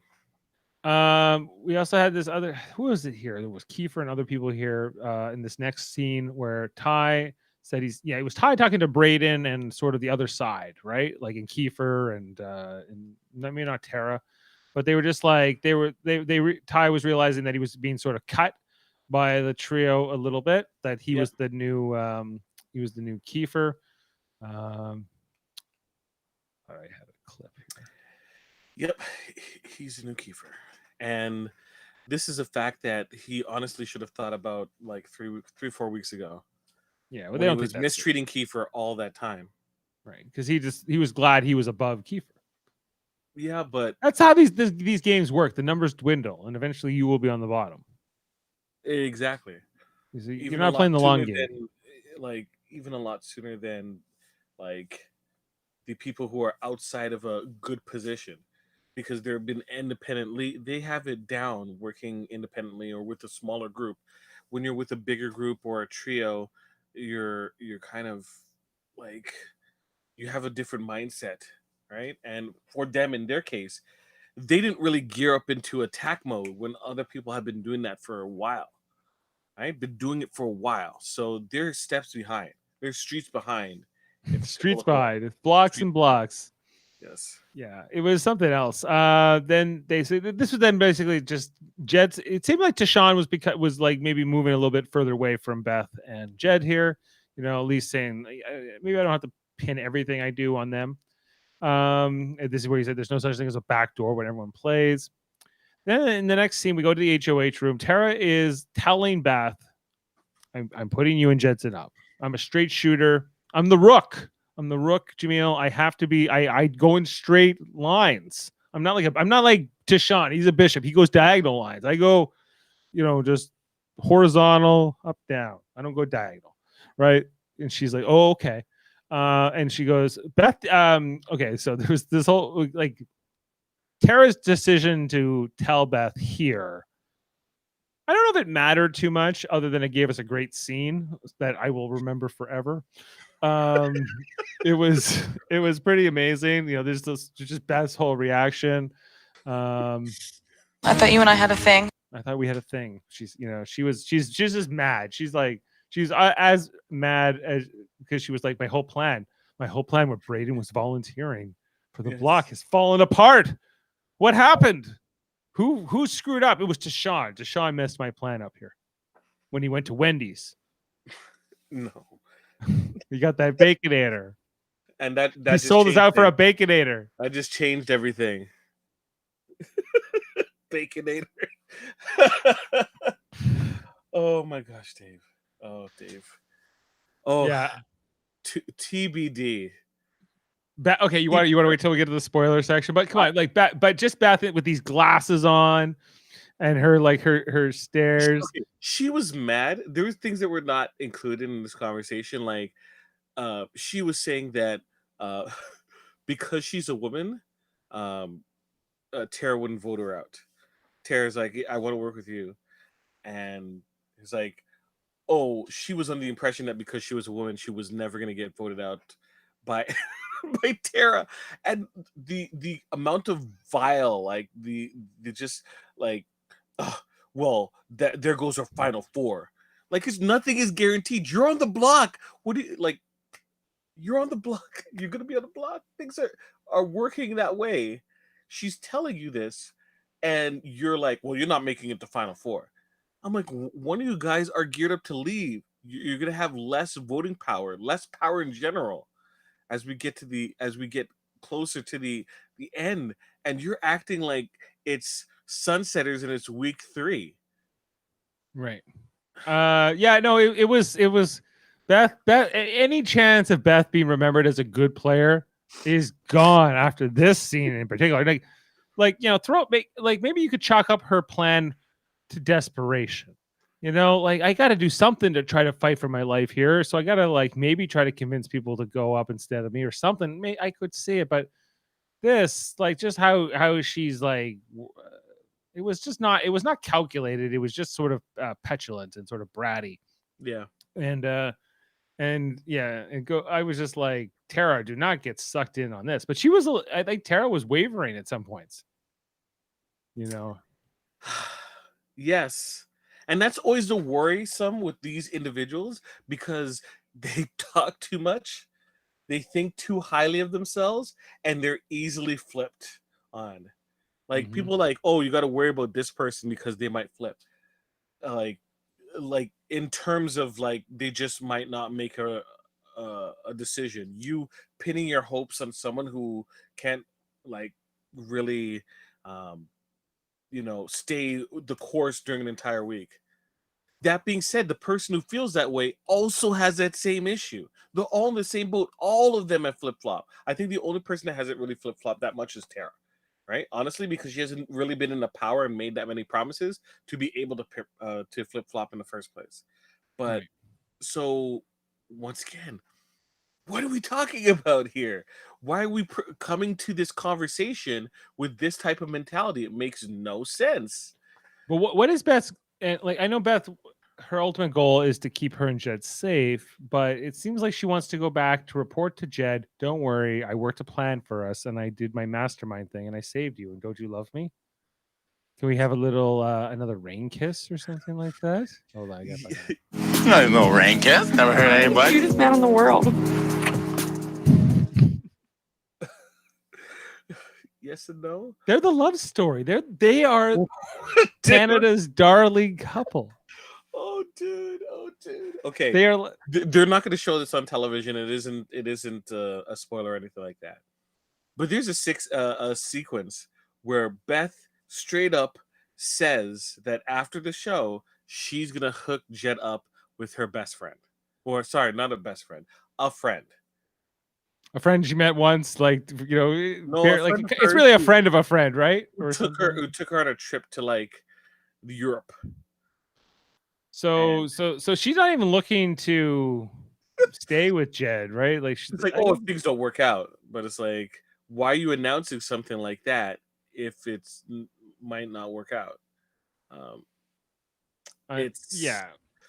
We also had this other. Who was it here? There was Kiefer and other people here in this next scene where Ty said it was Ty talking to Braden and sort of the other side, right? Like in Kiefer and maybe not Tara, but they were just like Ty was realizing that he was being sort of cut by the trio a little bit, that he was the new Kiefer. I had a clip here. Yep, he's the new Kiefer, and this is a fact that he honestly should have thought about like 3-4 weeks ago. Yeah, well, they don't was mistreating Kiefer all that time, right? Because he was glad he was above Kiefer. Yeah, but that's how these games work. The numbers dwindle, and eventually you will be on the bottom. Exactly. You're not playing the long game. Like even a lot sooner than like the people who are outside of a good position, because they've been independently. They have it down working independently or with a smaller group. When you're with a bigger group or a trio, you're kind of like you have a different mindset, right? And for them, in their case, they didn't really gear up into attack mode when other people have been doing that for a while. Right? Been doing it for a while, so they're steps behind. They're streets behind. Streets behind. It's blocks and blocks. Yes. Yeah, it was something else. Then they said this was then basically just Jed's. It seemed like Deshaun was like maybe moving a little bit further away from Beth and Jed here. You know, at least saying maybe I don't have to pin everything I do on them. And this is where he said there's no such thing as a back door when everyone plays. Then in the next scene, we go to the HOH room. Tara is telling Beth, I'm putting you and Jedson up. I'm a straight shooter. I'm the rook. I'm the rook, Jaemeel. I have to be. I go in straight lines. I'm not like Deshaun. He's a bishop. He goes diagonal lines. I go, just horizontal, up, down. I don't go diagonal, right? And she's like, oh, okay. And she goes, Beth, okay, so there was this whole like Tara's decision to tell Beth here. I don't know if it mattered too much, other than it gave us a great scene that I will remember forever. It was pretty amazing. You know, there's this just Beth's whole reaction. I thought you and I had a thing. I thought we had a thing. She's just mad. She's as mad as because she was like, my whole plan where Braden was volunteering for the block has fallen apart. What happened? Who screwed up? It was Deshaun. Deshaun messed my plan up here when he went to Wendy's. No. He got that Baconator. And that he sold us out for a Baconator. I just changed everything. Baconator. Oh my gosh, Dave. Oh, Dave. Oh yeah. TBD. Okay, you want to wait till we get to the spoiler section, but come on, like but just Beth with these glasses on, and her like her stares. Okay. She was mad. There were things that were not included in this conversation, like she was saying that because she's a woman, Tara wouldn't vote her out. Tara's like, I want to work with you, and it's like, oh, she was under the impression that because she was a woman, she was never going to get voted out by by Tara. And the amount of vile, like the just like, well, that there goes our final four. Like, it's nothing is guaranteed. You're on the block. What do you like? You're on the block. You're gonna be on the block. Things are working that way. She's telling you this, and you're like, well, you're not making it to final four. I'm like, one of you guys are geared up to leave. You're gonna have less voting power, less power in general, as we get closer to the end, and you're acting like it's Sunsetters and it's week 3. Right. Yeah. No. It was Beth. Any chance of Beth being remembered as a good player is gone after this scene in particular. Like you know, maybe you could chalk up her plan to desperation. You know, like I got to do something to try to fight for my life here. So I got to like maybe try to convince people to go up instead of me or something. I could see it, but this like just how she's like, it was not calculated. It was just sort of petulant and sort of bratty. Yeah. And yeah, I was just like, Tara, do not get sucked in on this. But I think Tara was wavering at some points. You know. Yes. And that's always the worrisome with these individuals, because they talk too much, they think too highly of themselves, and they're easily flipped on. Like people like, oh, you got to worry about this person because they might flip. Like in terms of like they just might not make a decision. You pinning your hopes on someone who can't like really stay the course during an entire week. That being said, the person who feels that way also has that same issue. They're all in the same boat. All of them have flip-flop. I think the only person that hasn't really flip-flopped that much is Tara, right? Honestly, because she hasn't really been in the power and made that many promises to be able to flip-flop in the first place. But so once again, what are we talking about here? Why are we coming to this conversation with this type of mentality? It makes no sense. But what is Beth's? And like I know Beth, her ultimate goal is to keep her and Jed safe, but it seems like she wants to go back to report to Jed. Don't worry, I worked a plan for us, and I did my mastermind thing, and I saved you. And don't you love me? Can we have a little another rain kiss or something like that? Hold on, I got that. No rain kiss. Never heard anybody. Cutest man in the world. Yes and no. They're the love story. They are Canada's darling couple. Oh, dude. Okay, they're not going to show this on television. It isn't a spoiler or anything like that. But there's a sequence where Beth straight up says that after the show, she's gonna hook Jed up with her best friend, or sorry, not a best friend, a friend. A friend she met once, like No, it's really a friend of a friend, right? Who took her on a trip to like Europe. So she's not even looking to stay with Jed, right? Like It's like, oh, if things don't work out, but it's like, why are you announcing something like that if it's might not work out? It's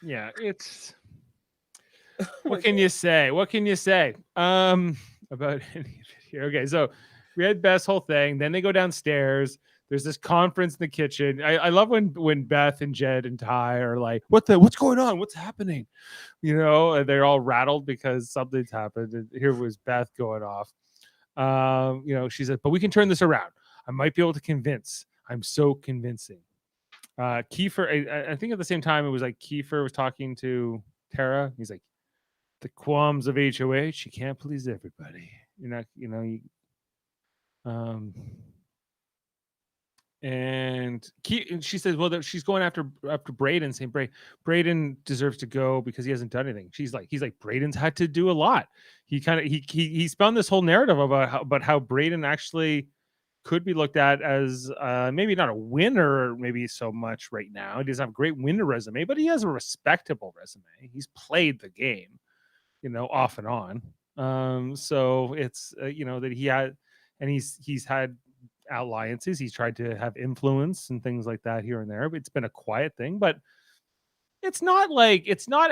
it's what can you say? What can you say? About any of it here. Okay, so we had Beth's whole thing. Then they go downstairs. There's this conference in the kitchen. I love when Beth and Jed and Ty are like, what's going on? What's happening? You know, and they're all rattled because something's happened. And here was Beth going off. You know, she said, but we can turn this around. I might be able to convince. I'm so convincing. Kiefer, I think at the same time it was like Kiefer was talking to Tara. He's like, the qualms of HOH, you can't please everybody. You're not, you know, and she says, well, she's going after Brayden, saying Brayden deserves to go because he hasn't done anything. He's like, Brayden's had to do a lot. He kind of he spun this whole narrative about how Brayden actually could be looked at as maybe not a winner, maybe so much right now. He doesn't have a great winner resume, but he has a respectable resume. He's played the game, you know, off and on. So it's you know, that he had, and he's had alliances. He's tried to have influence and things like that here and there. But it's been a quiet thing, but it's not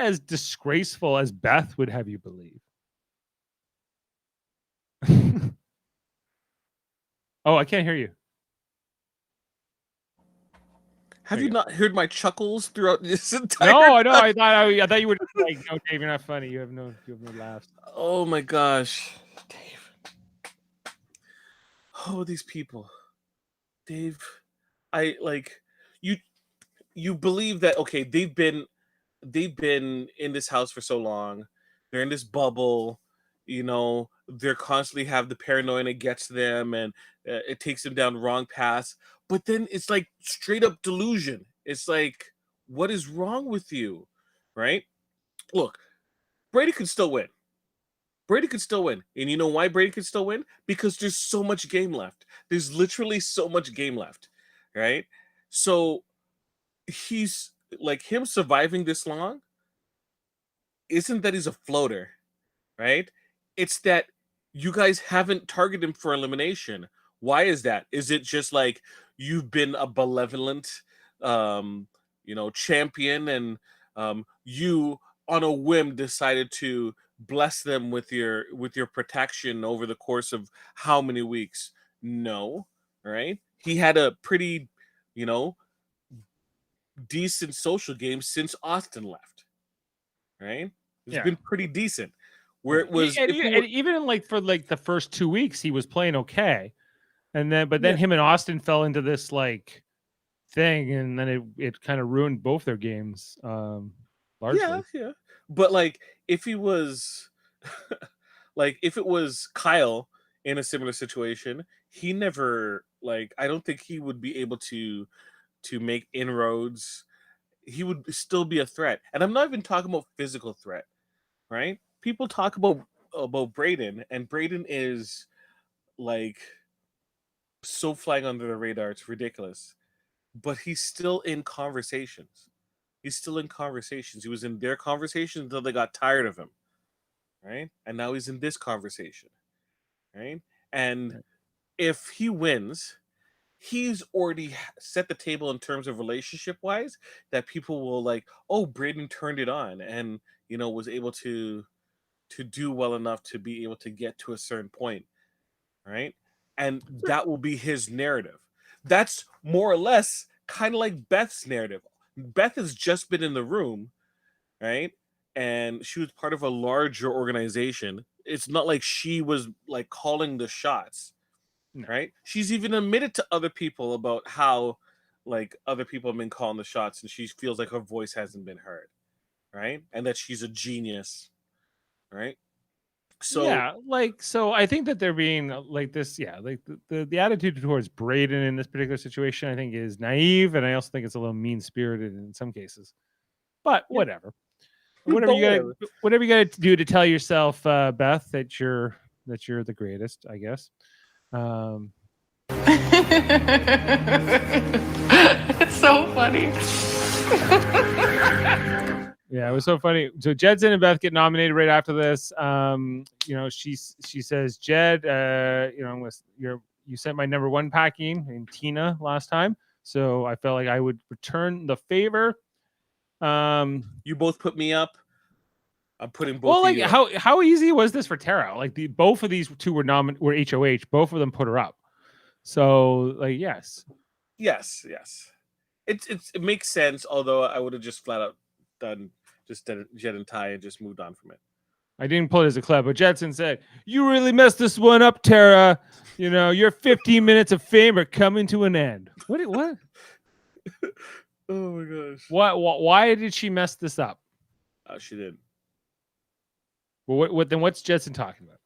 as disgraceful as Beth would have you believe. Oh, I can't hear you. Have you not heard my chuckles throughout this entire? No, I know. I thought you would like, no, Dave, you're not funny. You have no laughs. Oh my gosh, Dave. Oh, these people, Dave. I like you. You believe that? Okay, they've been in this house for so long. They're in this bubble. You know, they're constantly have the paranoia, and it gets them, and it takes them down wrong paths. But then it's like straight up delusion. It's like, what is wrong with you, right? Look, Brady could still win. Brady could still win. And you know why Brady could still win? Because there's so much game left. There's literally so much game left, right? So he's like, him surviving this long isn't that he's a floater, right? It's that you guys haven't targeted him for elimination. Why is that? Is it just like you've been a benevolent, you know, champion, and you on a whim decided to bless them with your protection over the course of how many weeks? No, right? He had a pretty, you know, decent social game since Austin left, right? It's been pretty decent. Where it was, and even like for like the first 2 weeks, he was playing okay, and then him and Austin fell into this like thing, and then it kind of ruined both their games. Largely. Yeah. But like, if he was, like, if it was Kyle in a similar situation, he never, like, I don't think he would be able to make inroads. He would still be a threat, and I'm not even talking about physical threat, right? People talk about Brayden, and Brayden is like so flying under the radar, it's ridiculous. But he's still in conversations. He was in their conversations until they got tired of him, right? And now he's in this conversation, right? And if he wins, he's already set the table in terms of relationship wise, that people will like, oh, Brayden turned it on, and you know, was able to do well enough to be able to get to a certain point, right? And that will be his narrative. That's more or less kind of like Beth's narrative. Beth has just been in the room, right? And she was part of a larger organization. It's not like she was like calling the shots, right? She's even admitted to other people about how like other people have been calling the shots, and she feels like her voice hasn't been heard, right? And that she's a genius, right? So yeah, like, so I think that they're being like this, like the attitude towards Brayden in this particular situation, I think, is naive, and I also think it's a little mean-spirited in some cases. But whatever. Whatever you gotta do to tell yourself, Beth, that you're the greatest, I guess. It's so funny. Yeah, it was so funny. So Jedson and Beth get nominated right after this. She says, Jed, you sent my number one packing in Tina last time, so I felt like I would return the favor. You both put me up. I'm putting both. Well, like how easy was this for Tara? Like both of these two were HOH. Both of them put her up. So like yes. It makes sense. Although I would have just flat out done just Jed and Ty and just moved on from it. I didn't pull it as a clip, but Jedson said, "You really messed this one up, Tara. You know, your 15 minutes of fame are coming to an end." What? Oh my gosh! Why did she mess this up? She did. Well, what's Jedson talking about?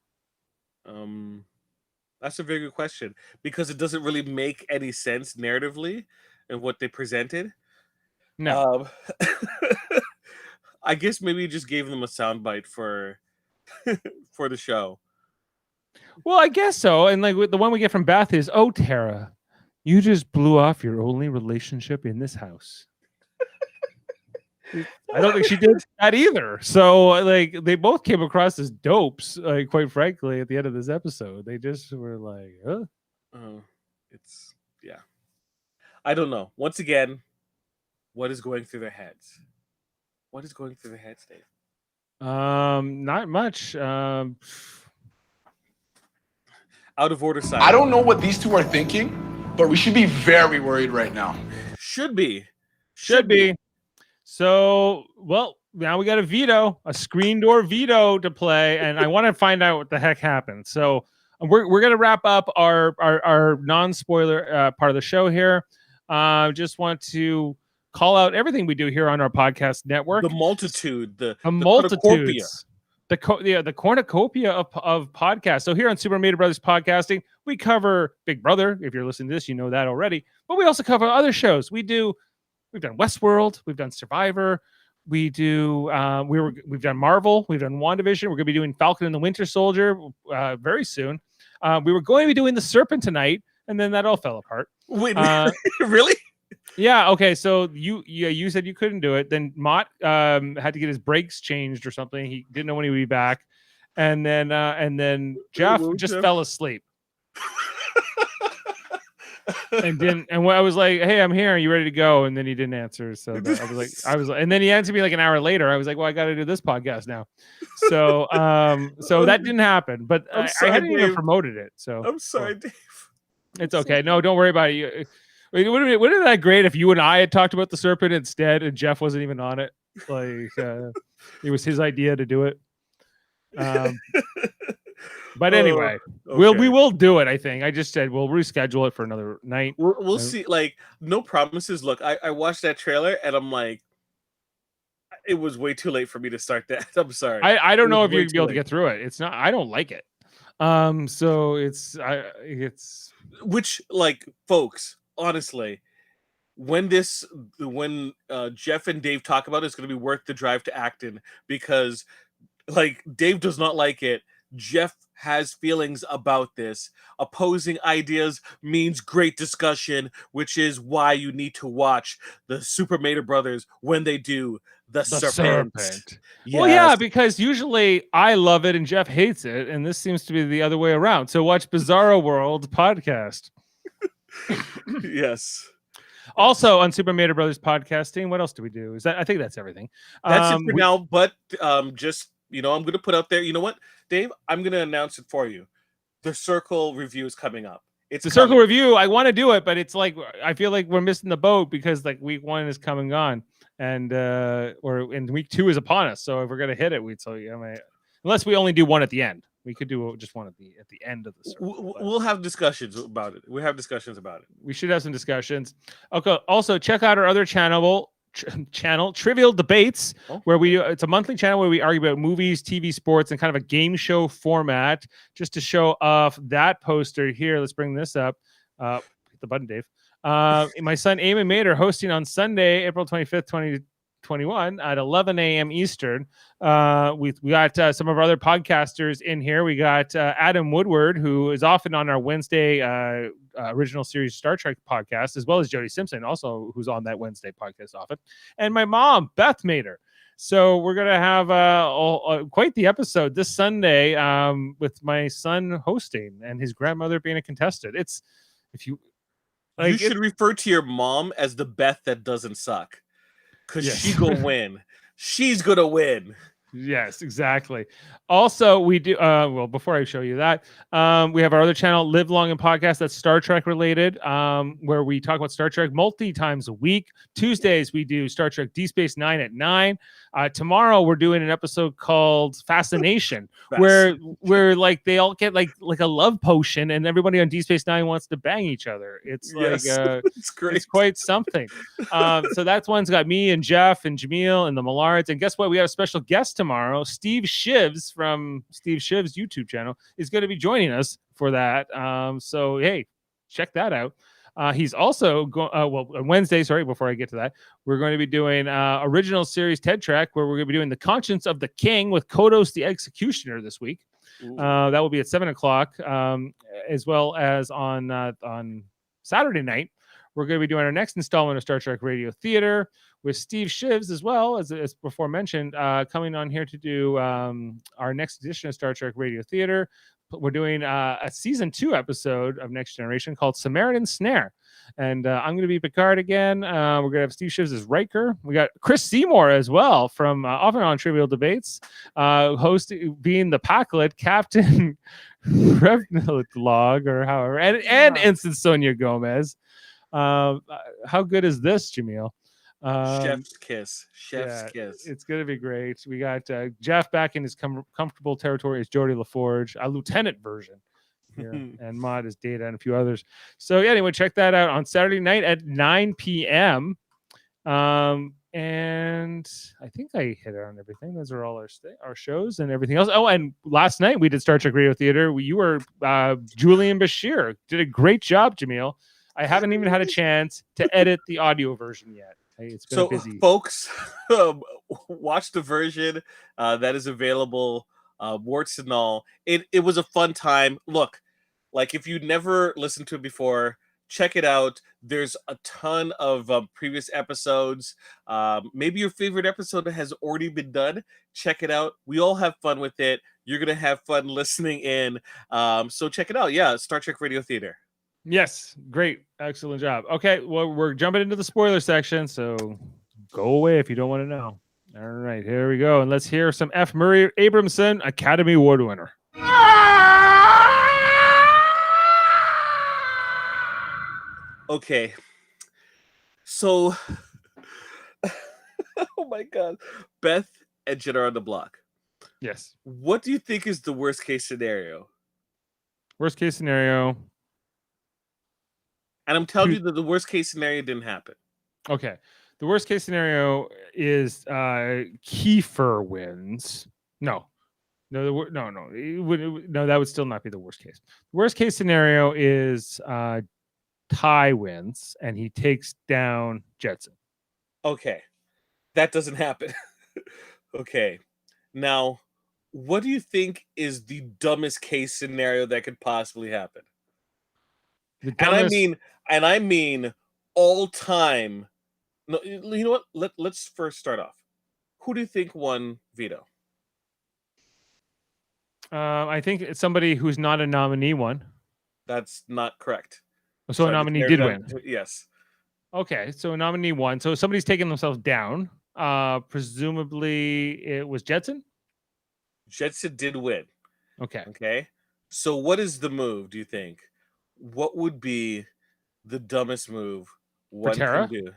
That's a very good question because it doesn't really make any sense narratively in what they presented. No. I guess maybe you just gave them a soundbite for the show. Well, I guess so. And like the one we get from Beth is, "Oh, Tara, you just blew off your only relationship in this house." I don't think she did that either. So like they both came across as dopes, quite frankly, at the end of this episode. They just were like, huh? I don't know. Once again, what is going through their heads? What is going through their heads, Dave? Not much. Out of order side. I don't know what these two are thinking, but we should be very worried right now. Should be. So, well, now we got a screen door veto to play, and I want to find out what the heck happened. So we're gonna wrap up our non-spoiler part of the show here. Just want to call out everything we do here on our podcast network. The multitude, the multitudes, the cornucopia of podcasts. So here on Super Mader Brothers Podcasting, we cover Big Brother. If you're listening to this, you know that already. But we also cover other shows. We've done Westworld, we've done Survivor, we've done Marvel, we've done WandaVision. We're going to be doing Falcon and the Winter Soldier very soon. We were going to be doing The Serpent tonight, and then that all fell apart. Wait, really? Yeah. Okay. So you said you couldn't do it. Then Mott had to get his brakes changed or something. He didn't know when he would be back, and then Jeff just fell asleep. And I was like, "Hey, I'm here. Are you ready to go?" And then he didn't answer. So I was like, and then he answered me like an hour later. I was like, "Well, I got to do this podcast now." So that didn't happen. But I hadn't even promoted it. So I'm sorry, Dave. It's okay. No, don't worry about it. It would have been that great if you and I had talked about the Serpent instead, and Jeff wasn't even on it. Like it was his idea to do it. But anyway, okay. we will do it. I think I just said we'll reschedule it for another night. We'll see. Like, no promises. Look, I watched that trailer and I'm like, it was way too late for me to start that. I'm sorry. I don't know if you'd be able to get through it. It's not. I don't like it. So it's which, like, folks, honestly, when Jeff and Dave talk about it, it's going to be worth the drive to Acton because, like, Dave does not like it. Jeff has feelings about this. Opposing ideas means great discussion, which is why you need to watch the Super Mader Brothers when they do the Serpent. Yes. Well, yeah, because usually I love it and Jeff hates it, and this seems to be the other way around. So watch Bizarro World podcast. Yes. Also on Super Mader Brothers Podcasting, what else do we do? I think that's everything. That's it for now, but just, I'm going to put out there, you know what, Dave? I'm going to announce it for you. The Circle review is coming up. It's the Circle review. I want to do it, but it's like I feel like we're missing the boat because like week 1 is coming on, and week 2 is upon us. So if we're gonna hit it, unless we only do one at the end, we could do just one at the end of the Circle. We'll have discussions about it. We should have some discussions. Okay. Also, check out our other channel, Trivial Debates, where it's a monthly channel where we argue about movies, TV, sports, and kind of a game show format. Just to show off that poster here, let's bring this up. Hit the button, Dave. My son Eamon Mader hosting on Sunday, April 25th, 21 at 11 a.m. Eastern. We got some of our other podcasters in here. We got Adam Woodward, who is often on our Wednesday original series Star Trek podcast, as well as Jody Simpson, also who's on that Wednesday podcast often, and my mom, Beth Mader. So we're gonna have quite the episode this Sunday with my son hosting and his grandmother being a contestant. It's if you like, you should refer to your mom as the Beth that doesn't suck, because she gonna win. She's gonna win. Yes, exactly. Also, we do well, before I show you that, we have our other channel, Live Long and Podcast, that's Star Trek related, where we talk about Star Trek multi times a week. Tuesdays we do Star Trek Deep Space Nine at 9. Tomorrow we're doing an episode called Fascination, where like they all get like a love potion and everybody on Deep Space Nine wants to bang each other. It's like it's great. It's quite something. So that's one's got me and Jeff and Jaemeel and the Millards. And guess what? We have a special guest tomorrow. Steve Shivs from Steve Shivs' YouTube channel is going to be joining us for that. So hey, check that out. He's also on Wednesday. Sorry, before I get to that, we're going to be doing original series TED Track, where we're going to be doing The Conscience of the King with Kodos the Executioner this week. That will be at 7:00, as well as on Saturday night. We're going to be doing our next installment of Star Trek Radio Theater with Steve Shivs, as well as before mentioned, coming on here to do our next edition of Star Trek Radio Theater. We're doing a season 2 episode of Next Generation called Samaritan Snare. And I'm going to be Picard again. We're going to have Steve Shivs as Riker. We got Chris Seymour as well from often on Trivial Debates, host being the Packlet Captain Revnilog or however, and Ensign Sonia Gomez. How good is this, Jaemeel? Chef's kiss. Kiss. It's gonna be great. We got Jeff back in his comfortable territory as Geordi LaForge, a lieutenant version here, and Mod is Data and a few others. So yeah, anyway, check that out on Saturday night at 9 p.m. And I think I hit on everything. Those are all our shows and everything else. Oh, and last night we did Star Trek Radio Theater. You were Julian Bashir. Did a great job, Jaemeel. I haven't even had a chance to edit the audio version yet. It's been busy. Folks, watch the version that is available, warts and all. It was a fun time. Look, like if you'd never listened to it before, check it out. There's a ton of previous episodes. Maybe your favorite episode has already been done. Check it out. We all have fun with it. You're going to have fun listening in. So check it out. Yeah, Star Trek Radio Theater. Yes, great. Excellent job. Okay, well, we're jumping into the spoiler section, so go away if you don't want to know. All right, here we go. And let's hear some F. Murray Abramson, Academy Award winner. Okay, so, oh my God, Beth and Jen are on the block. Yes. What do you think is the worst case scenario? Worst case scenario. And I'm telling you that the worst case scenario didn't happen. Okay. The worst case scenario is Kiefer wins. No, that would still not be the worst case. The worst case scenario is Ty wins and he takes down Jetson. Okay. That doesn't happen. Okay. Now, what do you think is the dumbest case scenario that could possibly happen? And I mean all time. No, you know what? Let's first start off. Who do you think won veto? I think it's somebody who's not a nominee won. That's not correct. So a nominee did win. Yes. Okay, so a nominee won. So somebody's taking themselves down. Presumably it was Jetson. Jetson did win. Okay. Okay. So what is the move, do you think? What would be the dumbest move one can do?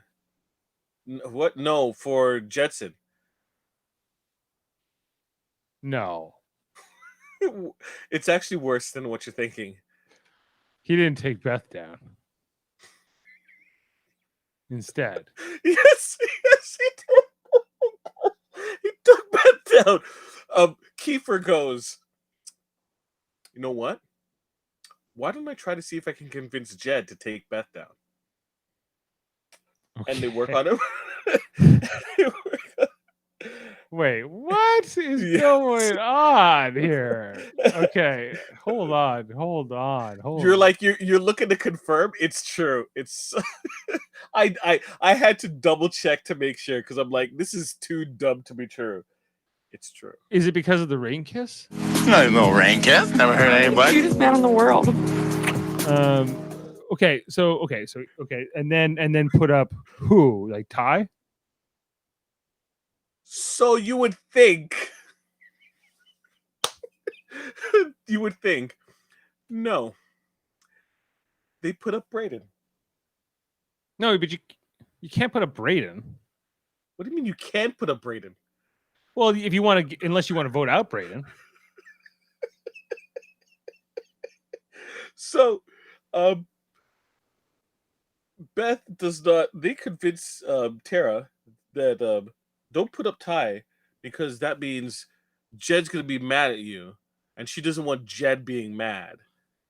What? No, for Jetson. No. It's actually worse than what you're thinking. He didn't take Beth down. Instead. Yes, he did. He took Beth down. Kiefer goes, you know what? Why don't I try to see if I can convince Jed to take Beth down? Okay. And they work on him. Wait, what is Yes. going on here? Okay, hold on. You're looking to confirm it's true. It's I had to double check to make sure because I'm like, this is too dumb to be true. It's true. Is it because of the rain kiss? No rain kiss. Never heard anybody. Cutest man in the world. Okay, and then put up who? Like Ty? So you would think no. They put up Brayden. No, but you can't put up Brayden. What do you mean you can't put up Brayden? Well, if you want to, unless you want to vote out Brayden. So, Beth does not. They convince Tara that don't put up Ty because that means Jed's gonna be mad at you, and she doesn't want Jed being mad.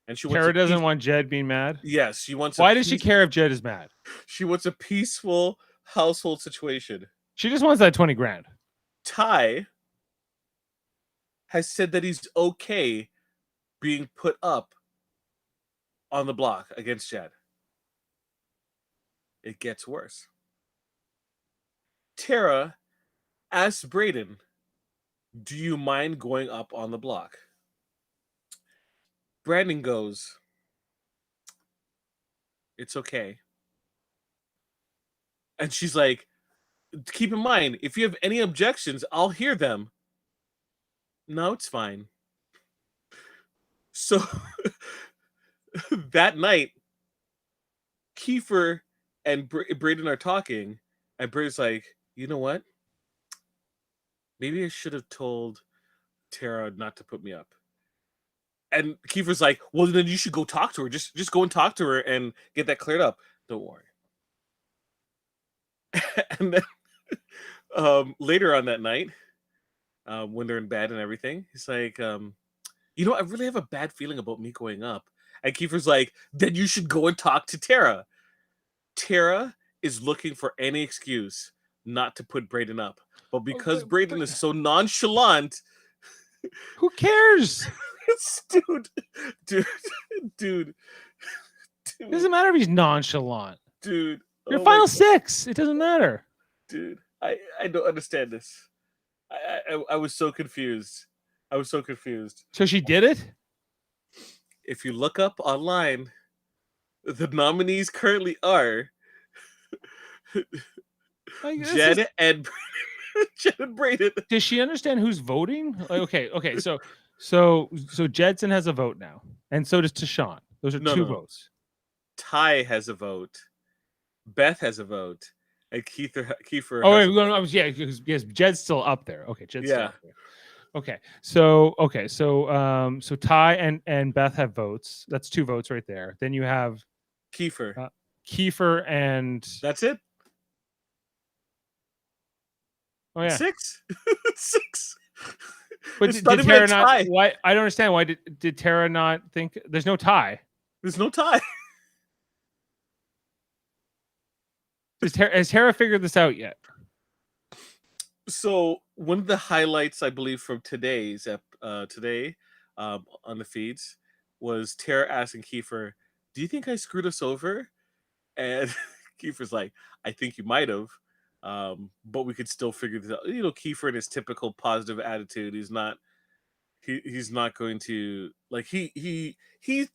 And she Tara doesn't want Jed being mad. Yes, she wants. Why does she care if Jed is mad? She wants a peaceful household situation. She just wants that 20 grand. Ty has said that he's okay being put up on the block against Jed. It gets worse. Tara asks Brayden, do you mind going up on the block? Brandon goes, it's okay. And she's like, keep in mind, if you have any objections, I'll hear them. No, it's fine. So that night, Kiefer and Brayden are talking, and Brayden's like, you know what? Maybe I should have told Tara not to put me up. And Kiefer's like, well, then you should go talk to her. Just go and talk to her and get that cleared up. Don't worry. And then later on that night, when they're in bed and everything, he's like, you know, I really have a bad feeling about me going up. And Kiefer's like, then you should go and talk to Tara. Tara is looking for any excuse not to put Brayden up. But because Brayden is so nonchalant, who cares? Dude. It doesn't matter if he's nonchalant. Dude. Your final six. It doesn't matter. Dude, I don't understand this. I was so confused. So she did it? If you look up online, the nominees currently are Jed and Brayden. Does she understand who's voting? Like, okay. So Jedson has a vote now, and so does Tashawn. Those are two votes. Ty has a vote. Beth has a vote, and Kiefer. Oh wait, yes, Jed's still up there. Okay, Jed's still up there. Okay, so Ty and Beth have votes. That's two votes right there. Then you have Kiefer, and that's it. Oh yeah, 6. But did Tara not? Why? I don't understand. Why did Tara not think there's no tie? There's no tie. Has Tara figured this out yet? So one of the highlights, I believe, from today on the feeds was Tara asking Kiefer, "Do you think I screwed us over?" And Kiefer's like, "I think you might have, but we could still figure this out." You know, Kiefer in his typical positive attitude, he's not going to like he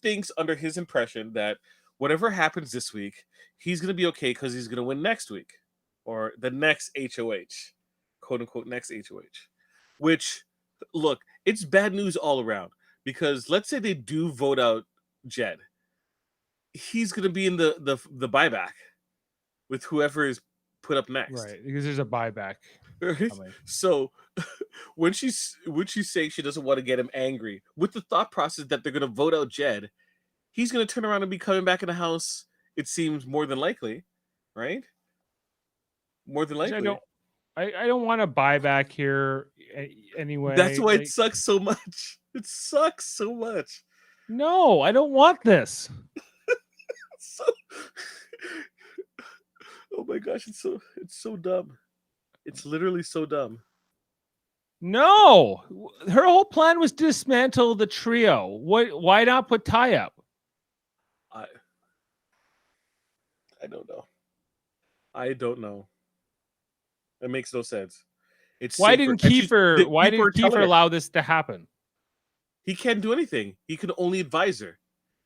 thinks under his impression that whatever happens this week, he's going to be okay because he's going to win next week or the next HOH, quote unquote, next HOH, which, look, it's bad news all around because let's say they do vote out Jed. He's going to be in the buyback with whoever is put up next. Right, because there's a buyback. Right? So when she's saying she doesn't want to get him angry with the thought process that they're going to vote out Jed, he's going to turn around and be coming back in the house. It seems more than likely, right? More than likely. I don't want to buy back here anyway. That's why it sucks so much. It sucks so much. No, I don't want this. Oh my gosh, it's so dumb. It's literally so dumb. No, her whole plan was dismantle the trio. Why not put Ty up? I don't know. I don't know. It makes no sense. It's Why safer. didn't And she's- the people are telling her allow this to happen? he can't do anything? He can only advise her.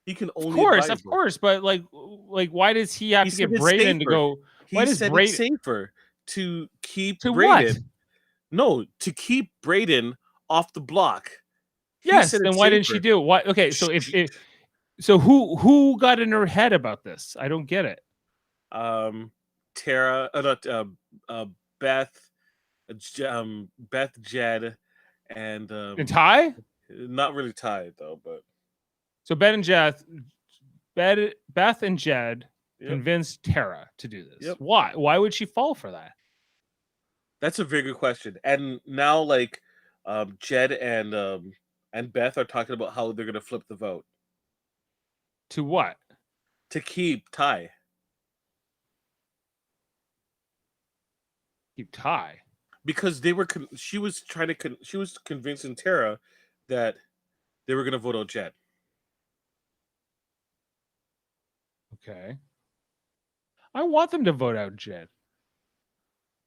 He can only Of course, but like why does he have He to said get it's Braden to safer. go? Why He does said it's safer to keep to Braden. what? No, to keep Braden off the block. He Yes, said then it's why didn't she safer. do it? Why? Okay, so so who got in her head about this? I don't get it. Tara, not Beth, Beth, Jed, and And Ty? not really Ty though, but So Beth and Jed Yep. convinced Tara to do this. Yep. Why? Why would she fall for that? that's a very good question. And now, like, Jed and Beth are talking about how they're gonna flip the vote To what? to keep Ty. Keep Ty. Because they were she was convincing Tara that they were going to vote out Jed. Okay. I want them to vote out Jed.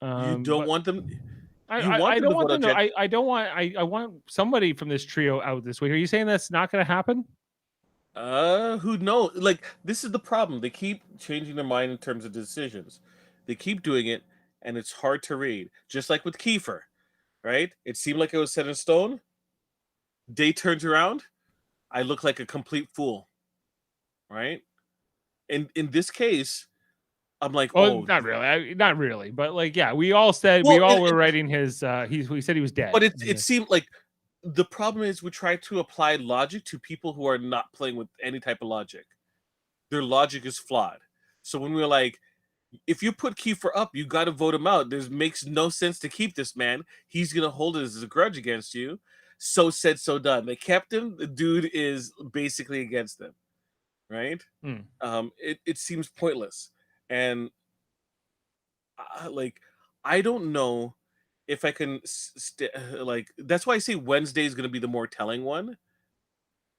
You don't want them. I don't want them to. I don't want. I want somebody from this trio out this week. Are you saying that's not going to happen? Who knows? Like, this is the problem. They keep changing their mind in terms of decisions. They keep doing it, and it's hard to read. Just like with Kiefer, right? It seemed like it was set in stone. Day turns around, I look like a complete fool, right? And in this case, I'm like, not really, but like, yeah, we all said were writing his. We said he was dead. But it seemed like the problem is we try to apply logic to people who are not playing with any type of logic. Their logic is flawed. So when we're like, if you put Kiefer up, you got to vote him out. There makes no sense to keep this man. He's gonna hold it as a grudge against you. So said, so done. They kept him. The dude is basically against them, right? It seems pointless, and I don't know if I can that's why I say Wednesday is going to be the more telling one,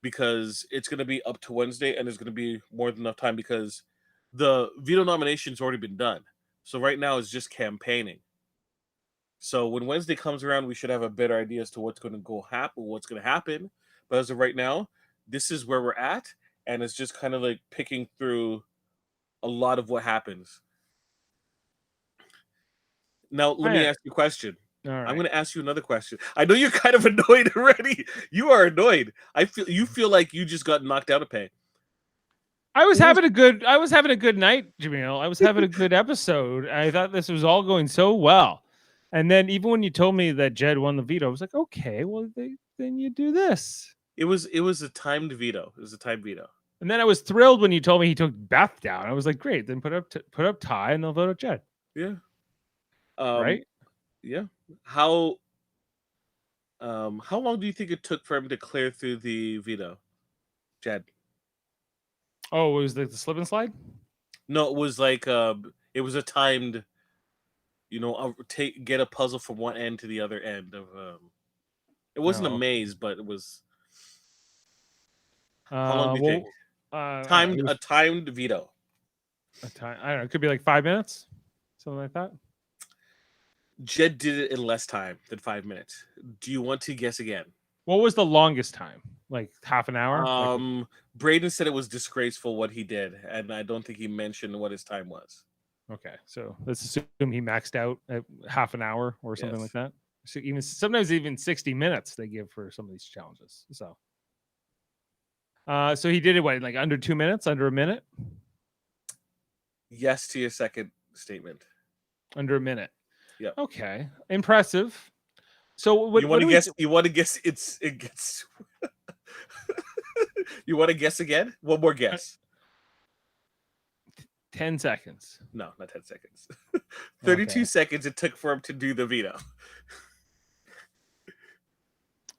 because it's going to be up to Wednesday and there's going to be more than enough time because the veto nomination's already been done. So right now it's just campaigning. So when Wednesday comes around, we should have a better idea as to what's going to happen. But as of right now, this is where we're at, and it's just kind of like picking through a lot of what happens. Now, let me ask you a question. All right. I'm going to ask you another question. I know you're kind of annoyed already. You are annoyed. You feel like you just got knocked out of pay. I was having a good night, Jaemeel. I was having a good episode. I thought this was all going so well. And then even when you told me that Jed won the veto, I was like, okay, well, then you do this. It was a timed veto. It was a timed veto. And then I was thrilled when you told me he took Beth down. I was like, great. Then put up Ty, and they'll vote out Jed. Yeah. Right. Yeah. How long do you think it took for him to clear through the veto, Jed? Oh, it was the slip and slide? No, it was like it was a timed. Get a puzzle from one end to the other end of. It wasn't a maze, but it was. How long do you think? A timed veto. I don't know. It could be like 5 minutes, something like that. Jed did it in less time than 5 minutes. Do you want to guess again? What was the longest time? Like half an hour? Braden said it was disgraceful what he did, and I don't think he mentioned what his time was. Okay, so let's assume he maxed out at half an hour or something like that. So sometimes even 60 minutes they give for some of these challenges. So he did it like under 2 minutes, under a minute? Yes to your second statement. Under a minute. Yeah. Okay. Impressive. So you want to guess? You want to guess? It gets. You want to guess again? One more guess. 10 seconds. No, not 10 seconds. 32 seconds it took for him to do the veto.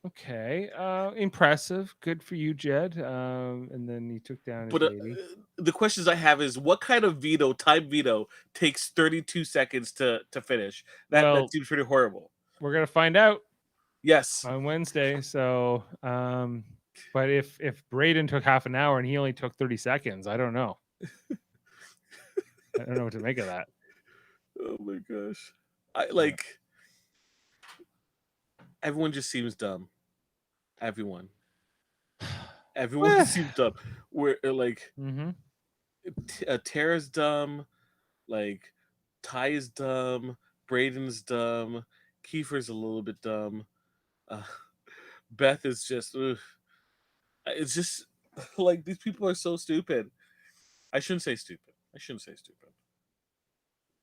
Okay. Impressive. Good for you, Jed. And then he took down his But lady. the questions I have is, what kind of time veto takes 32 seconds to finish? That Well, seems pretty horrible. we're gonna find out Yes. on Wednesday. So, but if Braden took half an hour and he only took 30 seconds, I don't know. I don't know what to make of that. Oh my gosh. I like everyone just seems dumb. Everyone Well, seems dumb. We're like Mm-hmm. Tara's dumb, like Ty is dumb, Braden's dumb, Kiefer's a little bit dumb. Uh, Beth is just ugh. It's just like these people are so stupid. I shouldn't say stupid.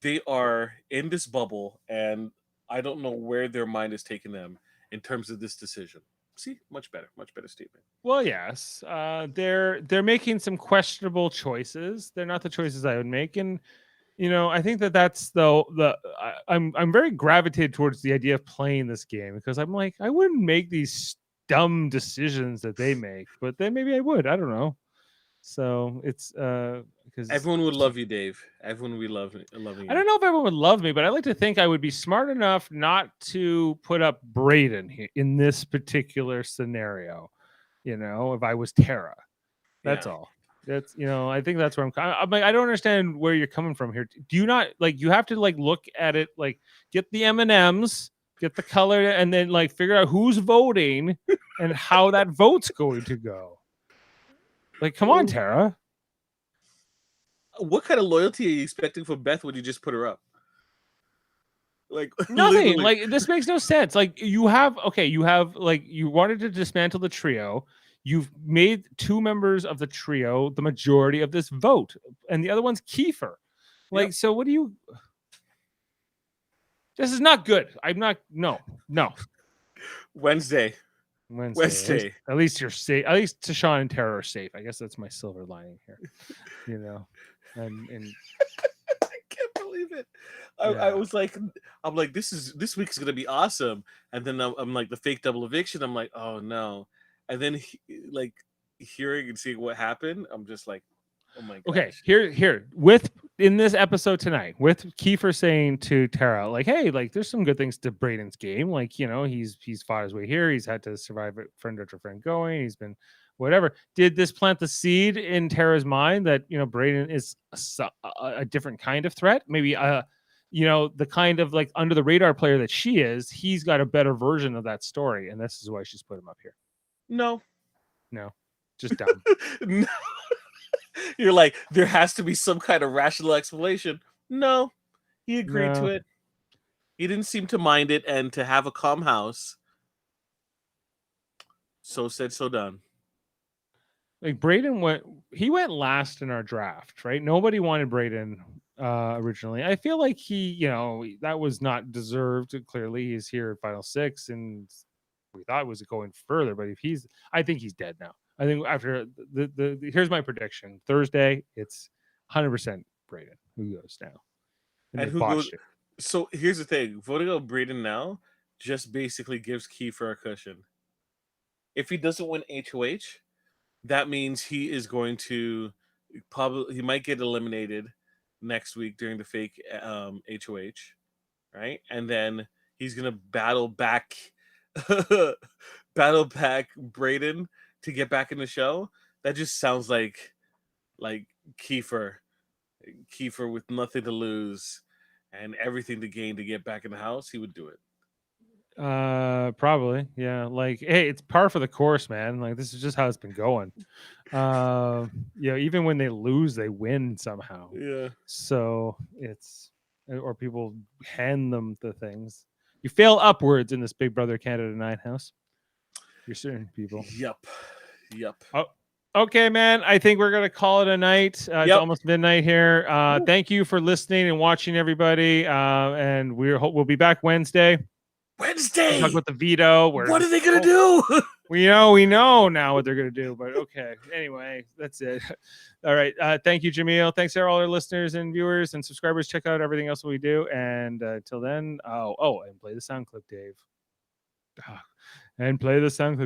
They are in this bubble, and I don't know where their mind is taking them in terms of this decision. See, much better statement. Well, yes. They're making some questionable choices. They're not the choices I would make, and I think that's I'm very gravitated towards the idea of playing this game because I'm like I wouldn't make these dumb decisions that they make, but then maybe I would. I don't know. So it's because Everyone would love you, Dave. Everyone would loving you. I don't know if everyone would love me, but I like to think I would be smart enough not to put up Braden in this particular scenario. If I was Tara, that's Yeah. all. That's I think that's where I'm like I don't understand where you're coming from here. Do you not like you have to like look at it like get the M&Ms, get the color, and then like figure out who's voting and how that vote's going to go. Like, come on, Tara. What kind of loyalty are you expecting from Beth when you just put her up? Like Nothing. literally. Like this makes no sense. Like you wanted to dismantle the trio. You've made two members of the trio the majority of this vote, and the other one's Kiefer. Like, so what do you? This is not good. I'm not. No. Wednesday. At least you're safe. At least Tashawn and Tara are safe. I guess that's my silver lining here. And I can't believe it. I was like, I'm like, this week's gonna be awesome. And then I'm like the fake double eviction. I'm like, oh no. And then like hearing and seeing what happened, I'm just like, oh my god. Okay, here in this episode tonight, with Kiefer saying to Tara, like, hey, like there's some good things to Braden's game. Like, he's fought his way here, he's had to survive it, friend after friend going, he's been whatever. Did this plant the seed in Tara's mind that Braden is a different kind of threat? Maybe the kind of like under the radar player that she is, he's got a better version of that story, and this is why she's put him up here. No, just dumb. No. You're like, there has to be some kind of rational explanation. No, he agreed to it. He didn't seem to mind it, and to have a calm house. So said, so done. Like Braden went last in our draft, right? Nobody wanted Braden originally. I feel like he, that was not deserved. Clearly, he's here at Final Six, and we thought it was going further. But I think he's dead now. I think after the here's my prediction: Thursday, it's 100% Braden who goes now, and who goes. It. So here's the thing: voting out Braden now just basically gives Kiefer a cushion. If he doesn't win HOH, that means he is going to he might get eliminated next week during the fake HOH, right? And then he's gonna battle back Braden to get back in the show. That just sounds like Kiefer with nothing to lose and everything to gain to get back in the house. He would do it. Probably, yeah. Like, hey, it's par for the course, man. Like, this is just how it's been going. Even when they lose, they win somehow. Yeah. So or people hand them the things. You fail upwards in this Big Brother Canada 9 house. You're certain people. Yep. Oh, okay, man. I think we're gonna call it a night. It's almost midnight here. Thank you for listening and watching, everybody. And we'll be back Wednesday. We'll talk about the veto. What are they gonna do? We know now what they're gonna do. But okay. Anyway, that's it. All right. Thank you, Jaemeel. Thanks to all our listeners and viewers and subscribers. Check out everything else we do. And till then, and play the sound clip, Dave. And play the sound clip.